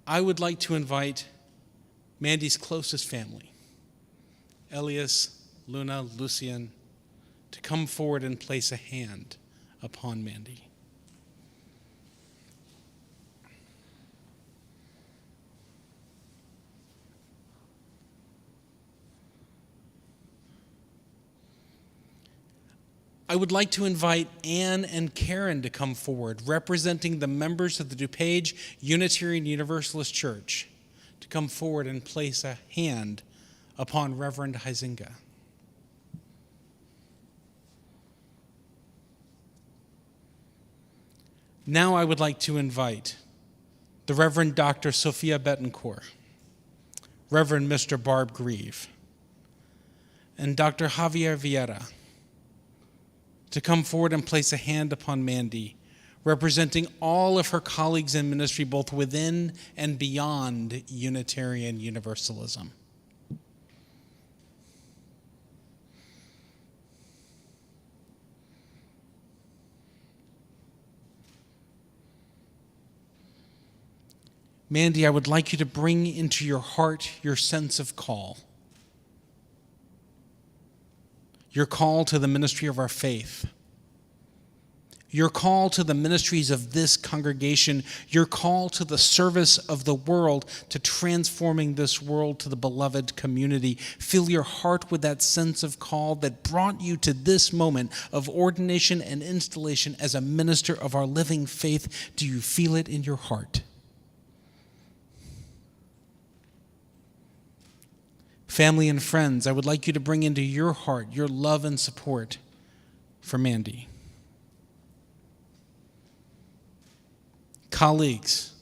I would like to invite Mandi's closest family, Elias, Luna, Lucian, to come forward and place a hand upon Mandi. I would like to invite Anne and Karen to come forward, representing the members of the DuPage Unitarian Universalist Church, to come forward and place a hand upon Reverend Huizinga. Now I would like to invite the Reverend Dr. Sophia Betancourt, Reverend Mr. Barb Grieve, and Dr. Javier Vieira to come forward and place a hand upon Mandi, representing all of her colleagues in ministry, both within and beyond Unitarian Universalism. Mandi, I would like you to bring into your heart your sense of call. Your call to the ministry of our faith. Your call to the ministries of this congregation. Your call to the service of the world, to transforming this world to the beloved community. Fill your heart with that sense of call that brought you to this moment of ordination and installation as a minister of our living faith. Do you feel it in your heart? Family and friends, I would like you to bring into your heart your love and support for Mandi. Colleagues,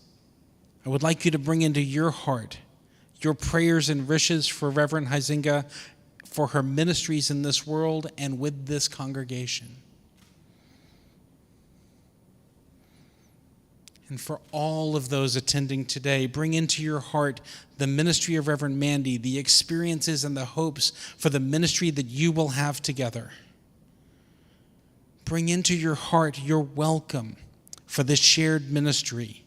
I would like you to bring into your heart your prayers and wishes for Reverend Huizinga, for her ministries in this world and with this congregation. And for all of those attending today, bring into your heart the ministry of Reverend Mandi, the experiences and the hopes for the ministry that you will have together. Bring into your heart your welcome for this shared ministry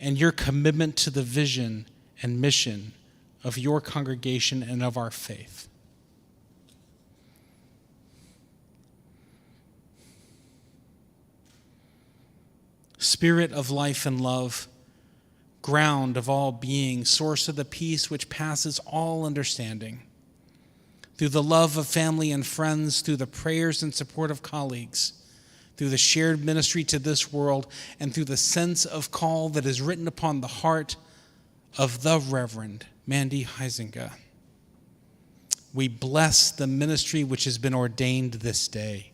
and your commitment to the vision and mission of your congregation and of our faith. Spirit of life and love, ground of all being, source of the peace which passes all understanding. Through the love of family and friends, through the prayers and support of colleagues, through the shared ministry to this world, and through the sense of call that is written upon the heart of the Reverend Mandi Huizinga, we bless the ministry which has been ordained this day.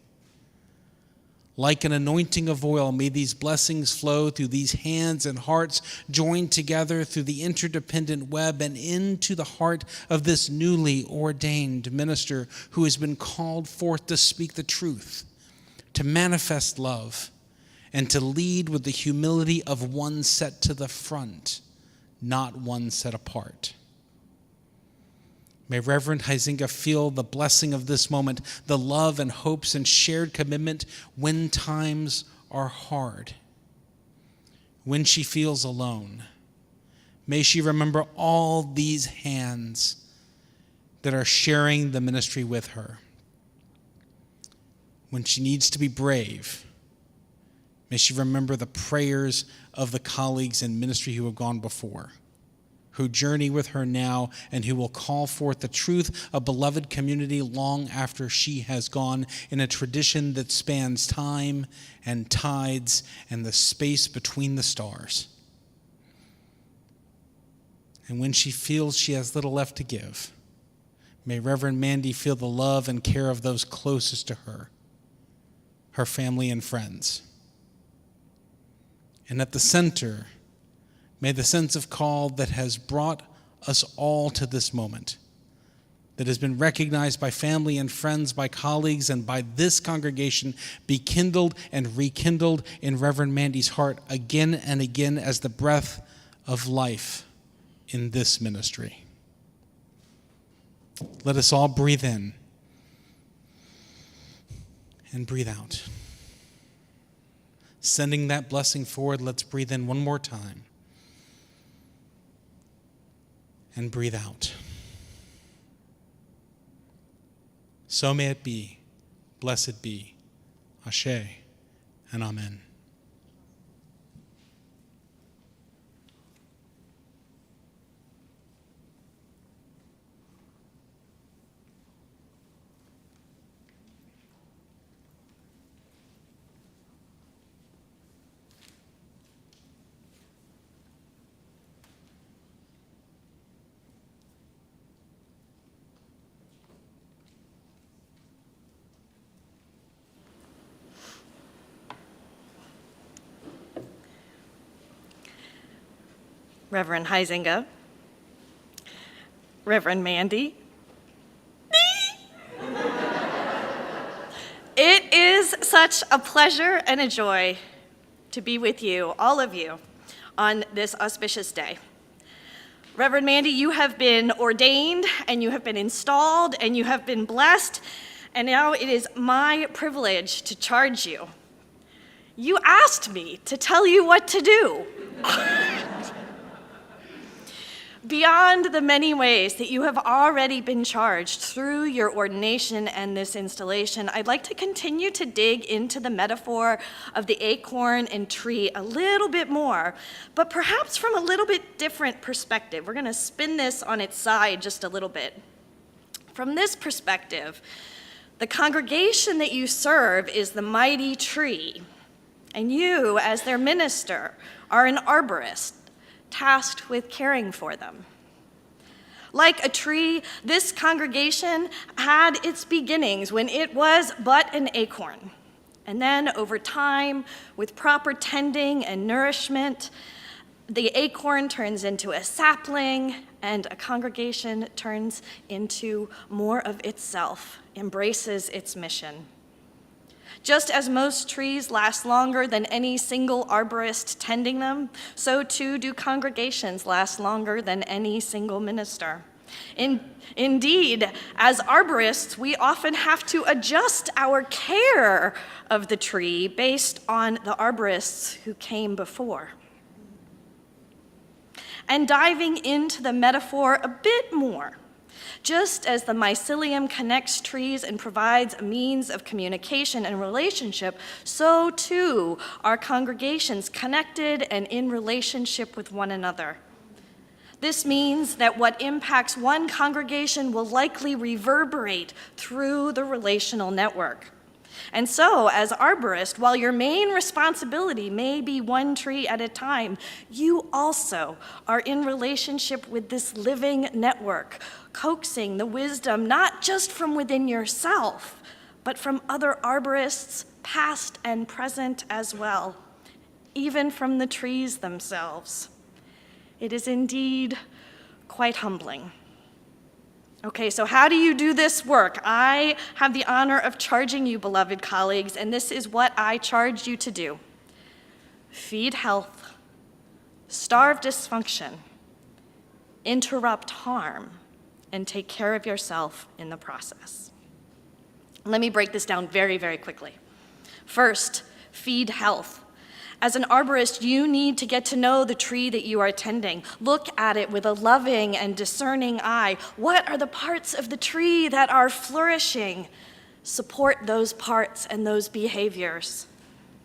Like an anointing of oil, may these blessings flow through these hands and hearts joined together through the interdependent web and into the heart of this newly ordained minister who has been called forth to speak the truth, to manifest love, and to lead with the humility of one set to the front, not one set apart. May Reverend Huizinga feel the blessing of this moment, the love and hopes and shared commitment when times are hard, when she feels alone. May she remember all these hands that are sharing the ministry with her. When she needs to be brave, may she remember the prayers of the colleagues in ministry who have gone before, who journey with her now, and who will call forth the truth of beloved community long after she has gone, in a tradition that spans time and tides and the space between the stars. And when she feels she has little left to give, may Reverend Mandi feel the love and care of those closest to her, her family and friends. And at the center, may the sense of call that has brought us all to this moment, that has been recognized by family and friends, by colleagues, and by this congregation, be kindled and rekindled in Reverend Mandi's heart again and again as the breath of life in this ministry. Let us all breathe in and breathe out. Sending that blessing forward, let's breathe in one more time. And breathe out. So may it be. Blessed be. Ashe and Amen. Reverend Huizinga, Reverend Mandi. It is such a pleasure and a joy to be with you, all of you, on this auspicious day. Reverend Mandi, you have been ordained, and you have been installed, and you have been blessed, and now it is my privilege to charge you. You asked me to tell you what to do. Beyond the many ways that you have already been charged through your ordination and this installation, I'd like to continue to dig into the metaphor of the acorn and tree a little bit more, but perhaps from a little bit different perspective. We're going to spin this on its side just a little bit. From this perspective, the congregation that you serve is the mighty tree, and you, as their minister, are an arborist, tasked with caring for them. Like a tree, this congregation had its beginnings when it was but an acorn. And then over time, with proper tending and nourishment, the acorn turns into a sapling, and a congregation turns into more of itself, embraces its mission. Just as most trees last longer than any single arborist tending them, so too do congregations last longer than any single minister. Indeed, as arborists, we often have to adjust our care of the tree based on the arborists who came before. And diving into the metaphor a bit more, Just as the mycelium connects trees and provides a means of communication and relationship, so too are congregations connected and in relationship with one another. This means that what impacts one congregation will likely reverberate through the relational network. And so, as arborist, while your main responsibility may be one tree at a time, you also are in relationship with this living network, coaxing the wisdom not just from within yourself, but from other arborists, past and present as well, even from the trees themselves. It is indeed quite humbling. Okay, so how do you do this work? I have the honor of charging you, beloved colleagues, and this is what I charge you to do. Feed health, starve dysfunction, interrupt harm, and take care of yourself in the process. Let me break this down very, very quickly. First, feed health. As an arborist, you need to get to know the tree that you are tending. Look at it with a loving and discerning eye. What are the parts of the tree that are flourishing? Support those parts and those behaviors.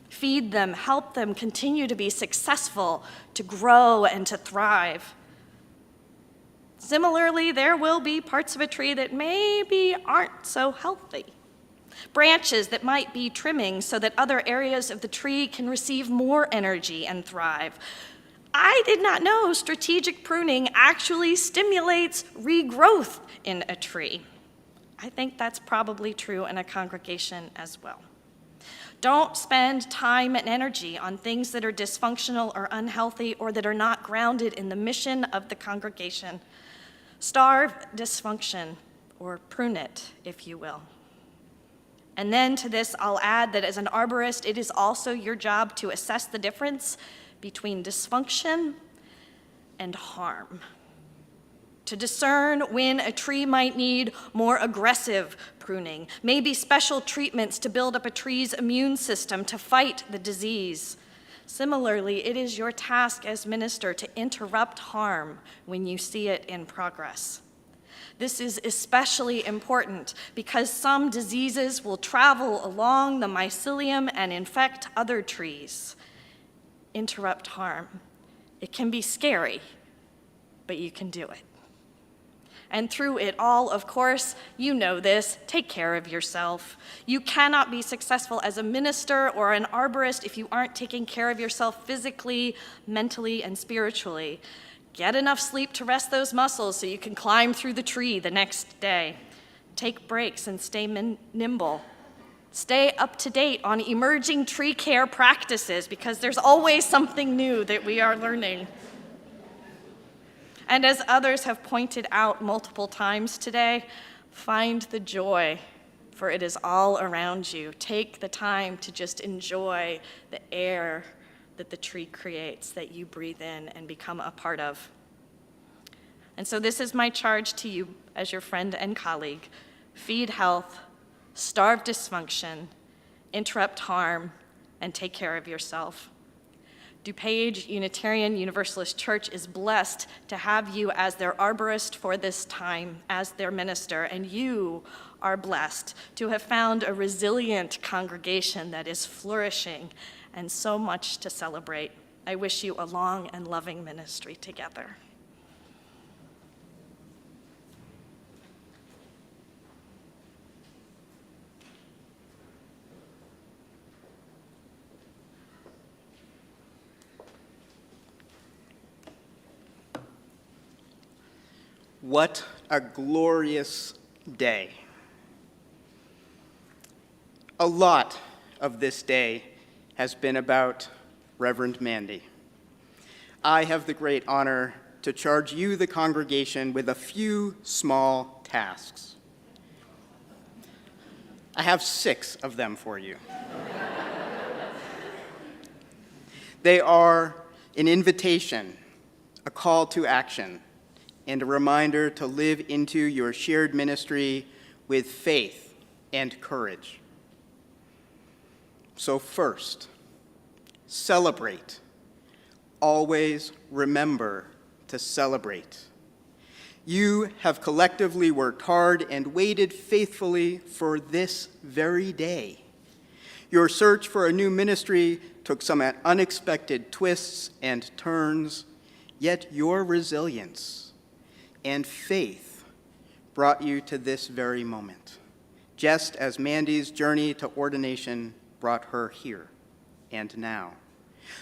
Feed them, help them continue to be successful, to grow and to thrive. Similarly, there will be parts of a tree that maybe aren't so healthy. Branches that might be trimming so that other areas of the tree can receive more energy and thrive. I did not know strategic pruning actually stimulates regrowth in a tree. I think that's probably true in a congregation as well. Don't spend time and energy on things that are dysfunctional or unhealthy or that are not grounded in the mission of the congregation. Starve dysfunction, or prune it, if you will. And then to this, I'll add that as an arborist, it is also your job to assess the difference between dysfunction and harm. To discern when a tree might need more aggressive pruning, maybe special treatments to build up a tree's immune system to fight the disease. Similarly, it is your task as minister to interrupt harm when you see it in progress. This is especially important because some diseases will travel along the mycelium and infect other trees. Interrupt harm. It can be scary, but you can do it. And through it all, of course, you know this, take care of yourself. You cannot be successful as a minister or an arborist if you aren't taking care of yourself physically, mentally, and spiritually. Get enough sleep to rest those muscles so you can climb through the tree the next day. Take breaks and stay nimble. Stay up to date on emerging tree care practices because there's always something new that we are learning. And as others have pointed out multiple times today, find the joy, for it is all around you. Take the time to just enjoy the air that the tree creates, that you breathe in and become a part of. And so this is my charge to you as your friend and colleague. Feed health, starve dysfunction, interrupt harm, and take care of yourself. DuPage Unitarian Universalist Church is blessed to have you as their arborist for this time, as their minister, and you are blessed to have found a resilient congregation that is flourishing and so much to celebrate. I wish you a long and loving ministry together. What a glorious day. A lot of this day has been about Reverend Mandi. I have the great honor to charge you, the congregation, with a few small tasks. I have 6 of them for you. They are an invitation, a call to action, and a reminder to live into your shared ministry with faith and courage. So first, celebrate. Always remember to celebrate. You have collectively worked hard and waited faithfully for this very day. Your search for a new ministry took some unexpected twists and turns, yet your resilience and faith brought you to this very moment, just as Mandy's journey to ordination brought her here and now.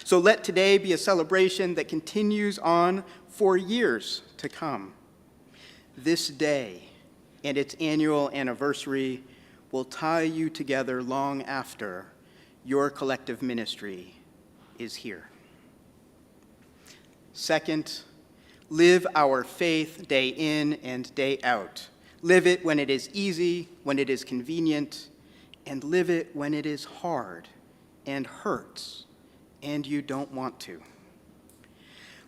So let today be a celebration that continues on for years to come. This day and its annual anniversary will tie you together long after your collective ministry is here. Second, live our faith day in and day out. Live it when it is easy, when it is convenient, and live it when it is hard and hurts and you don't want to.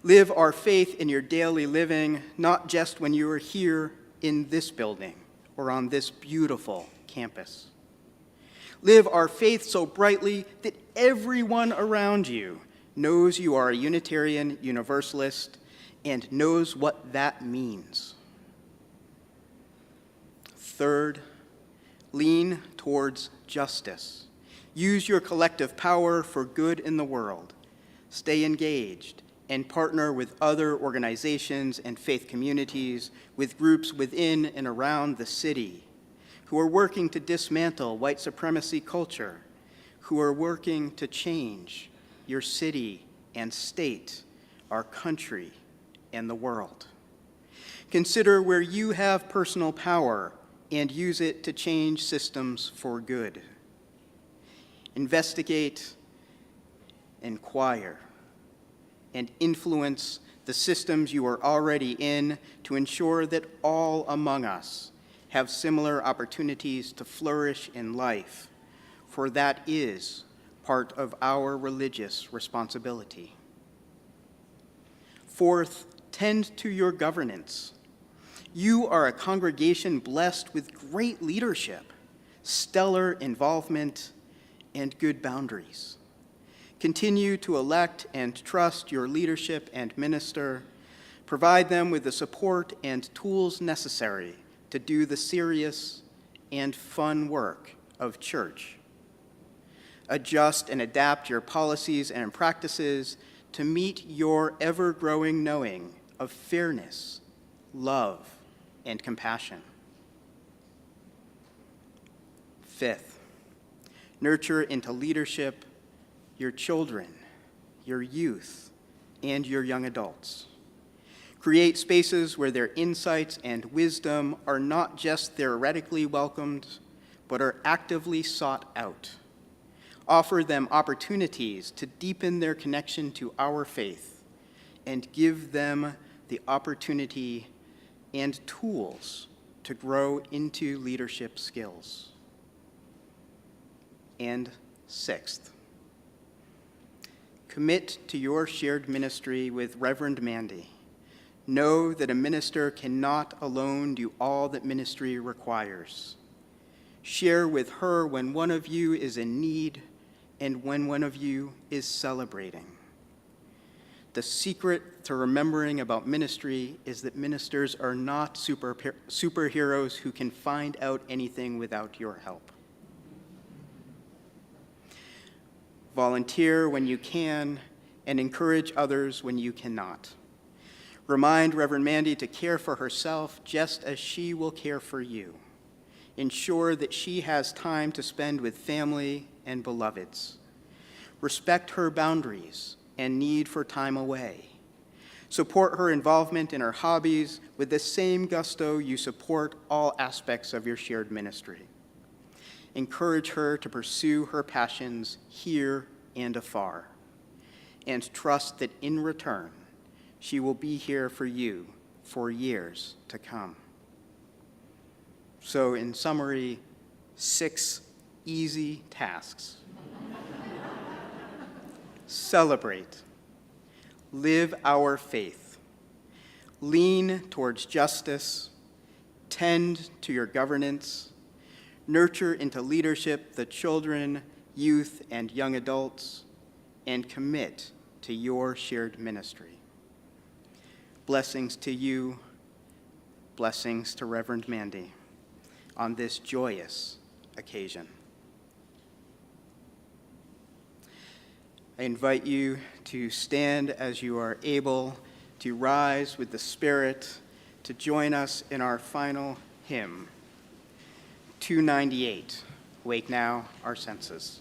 Live our faith in your daily living, not just when you are here in this building or on this beautiful campus. Live our faith so brightly that everyone around you knows you are a Unitarian Universalist and knows what that means. Third, lean towards justice. Use your collective power for good in the world. Stay engaged and partner with other organizations and faith communities, with groups within and around the city who are working to dismantle white supremacy culture, who are working to change your city and state, our country, and the world. Consider where you have personal power and use it to change systems for good. Investigate, inquire, and influence the systems you are already in to ensure that all among us have similar opportunities to flourish in life, for that is part of our religious responsibility. Fourth, tend to your governance. You are a congregation blessed with great leadership, stellar involvement, and good boundaries. Continue to elect and trust your leadership and minister. Provide them with the support and tools necessary to do the serious and fun work of church. Adjust and adapt your policies and practices to meet your ever-growing knowing of fairness, love, and compassion. Fifth, nurture into leadership your children, your youth, and your young adults. Create spaces where their insights and wisdom are not just theoretically welcomed, but are actively sought out. Offer them opportunities to deepen their connection to our faith and give them the opportunity and tools to grow into leadership skills. And sixth, commit to your shared ministry with Reverend Mandy. Know that a minister cannot alone do all that ministry requires. Share with her when one of you is in need and when one of you is celebrating. The secret to remembering about ministry is that ministers are not superheroes who can find out anything without your help. Volunteer when you can, and encourage others when you cannot. Remind Reverend Mandy to care for herself just as she will care for you. Ensure that she has time to spend with family and beloveds. Respect her boundaries and need for time away. Support her involvement in her hobbies with the same gusto you support all aspects of your shared ministry. Encourage her to pursue her passions here and afar, and trust that in return, she will be here for you for years to come. So in summary, 6 easy tasks. Celebrate, live our faith, lean towards justice, tend to your governance, nurture into leadership the children, youth, and young adults, and commit to your shared ministry. Blessings to you, blessings to Reverend Mandi on this joyous occasion. I invite you to stand as you are able, to rise with the Spirit, to join us in our final hymn, 298, Wake Now Our Senses.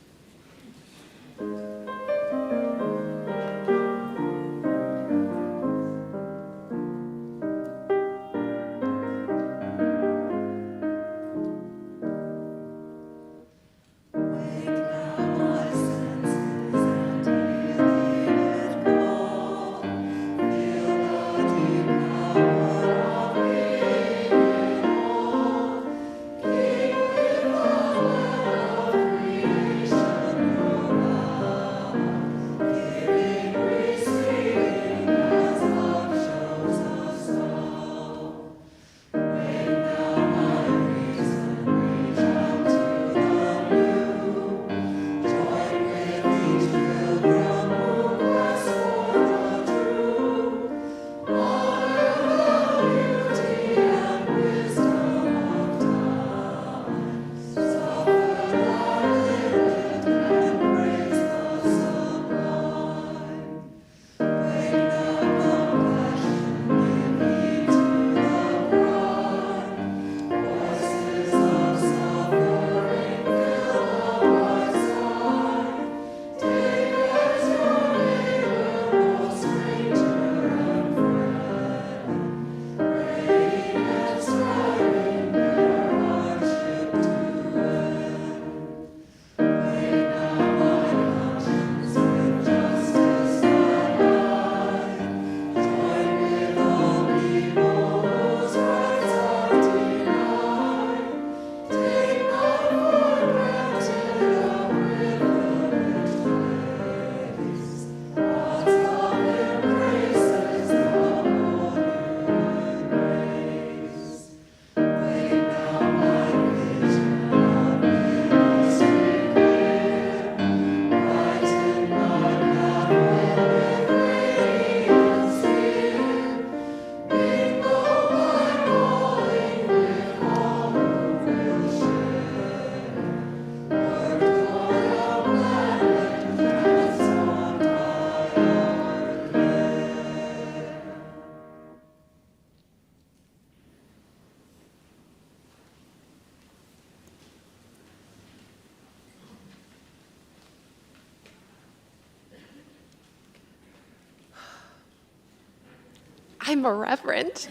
I'm a reverend.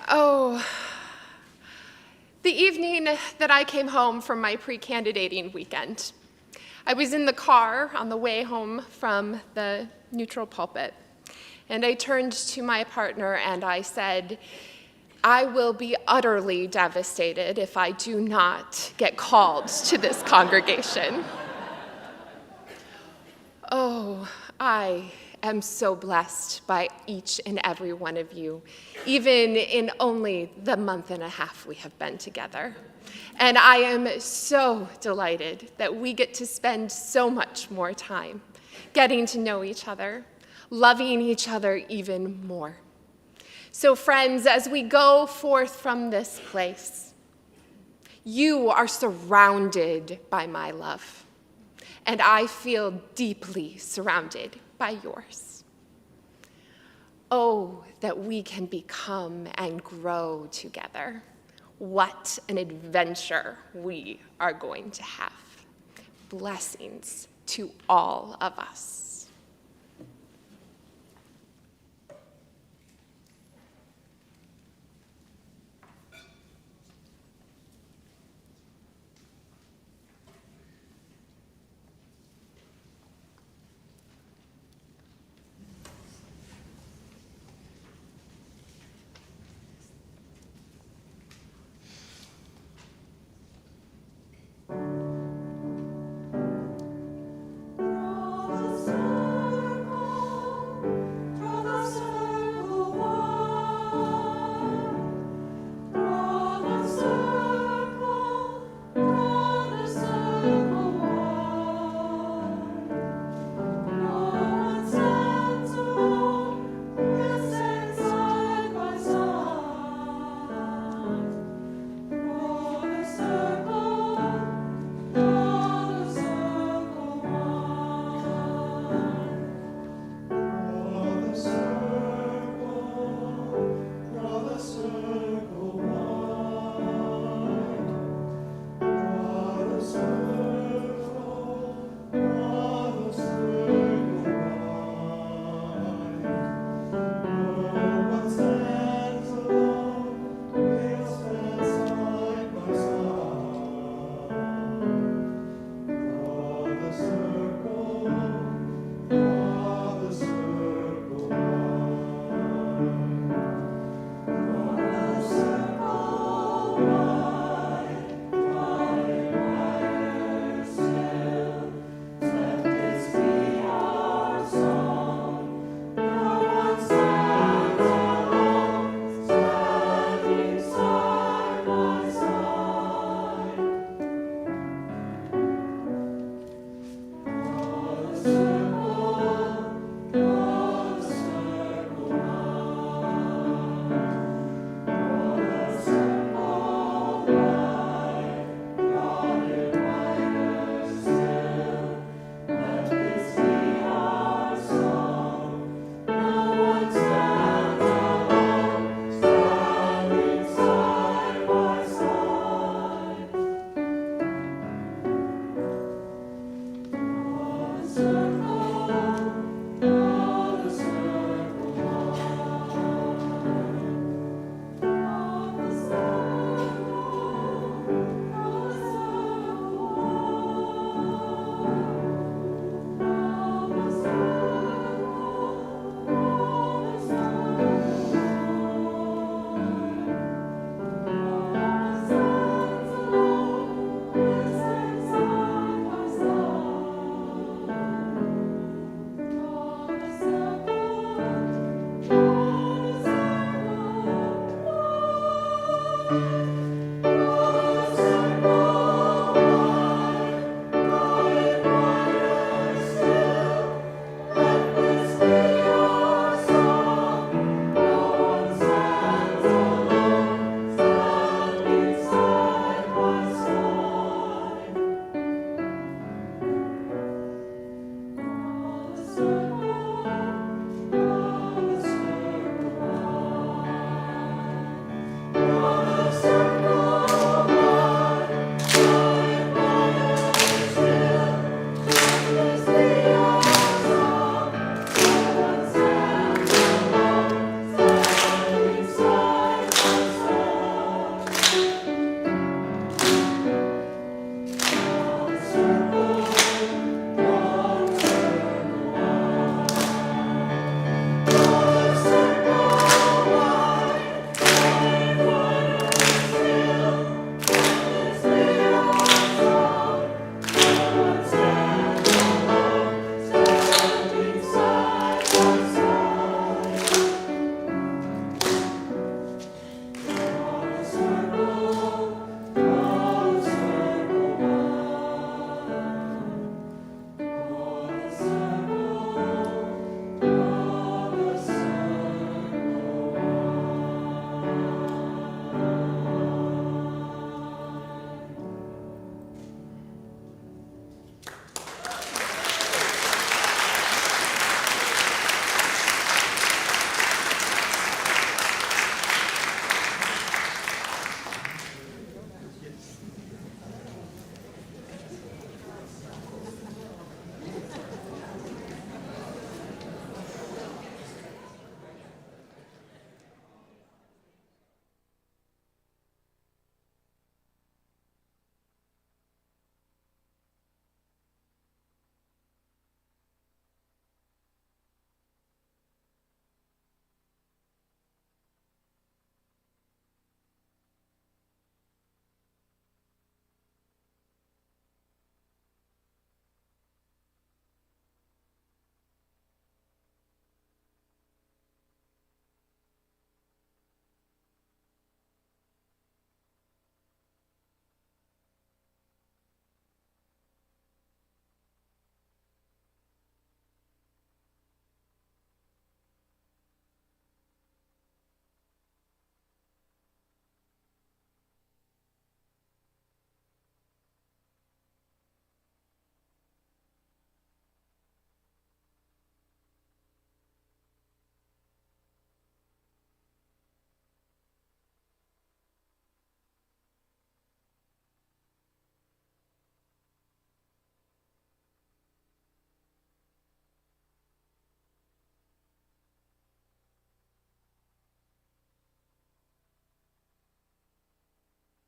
Oh, the evening that I came home from my pre-candidating weekend, I was in the car on the way home from the neutral pulpit, and I turned to my partner and I said, I will be utterly devastated if I do not get called to this congregation. Oh, I am so blessed by each and every one of you, even in only the month and a half we have been together. And I am so delighted that we get to spend so much more time getting to know each other, loving each other even more. So friends, as we go forth from this place, you are surrounded by my love, and I feel deeply surrounded by yours. Oh, that we can become and grow together. What an adventure we are going to have. Blessings to all of us.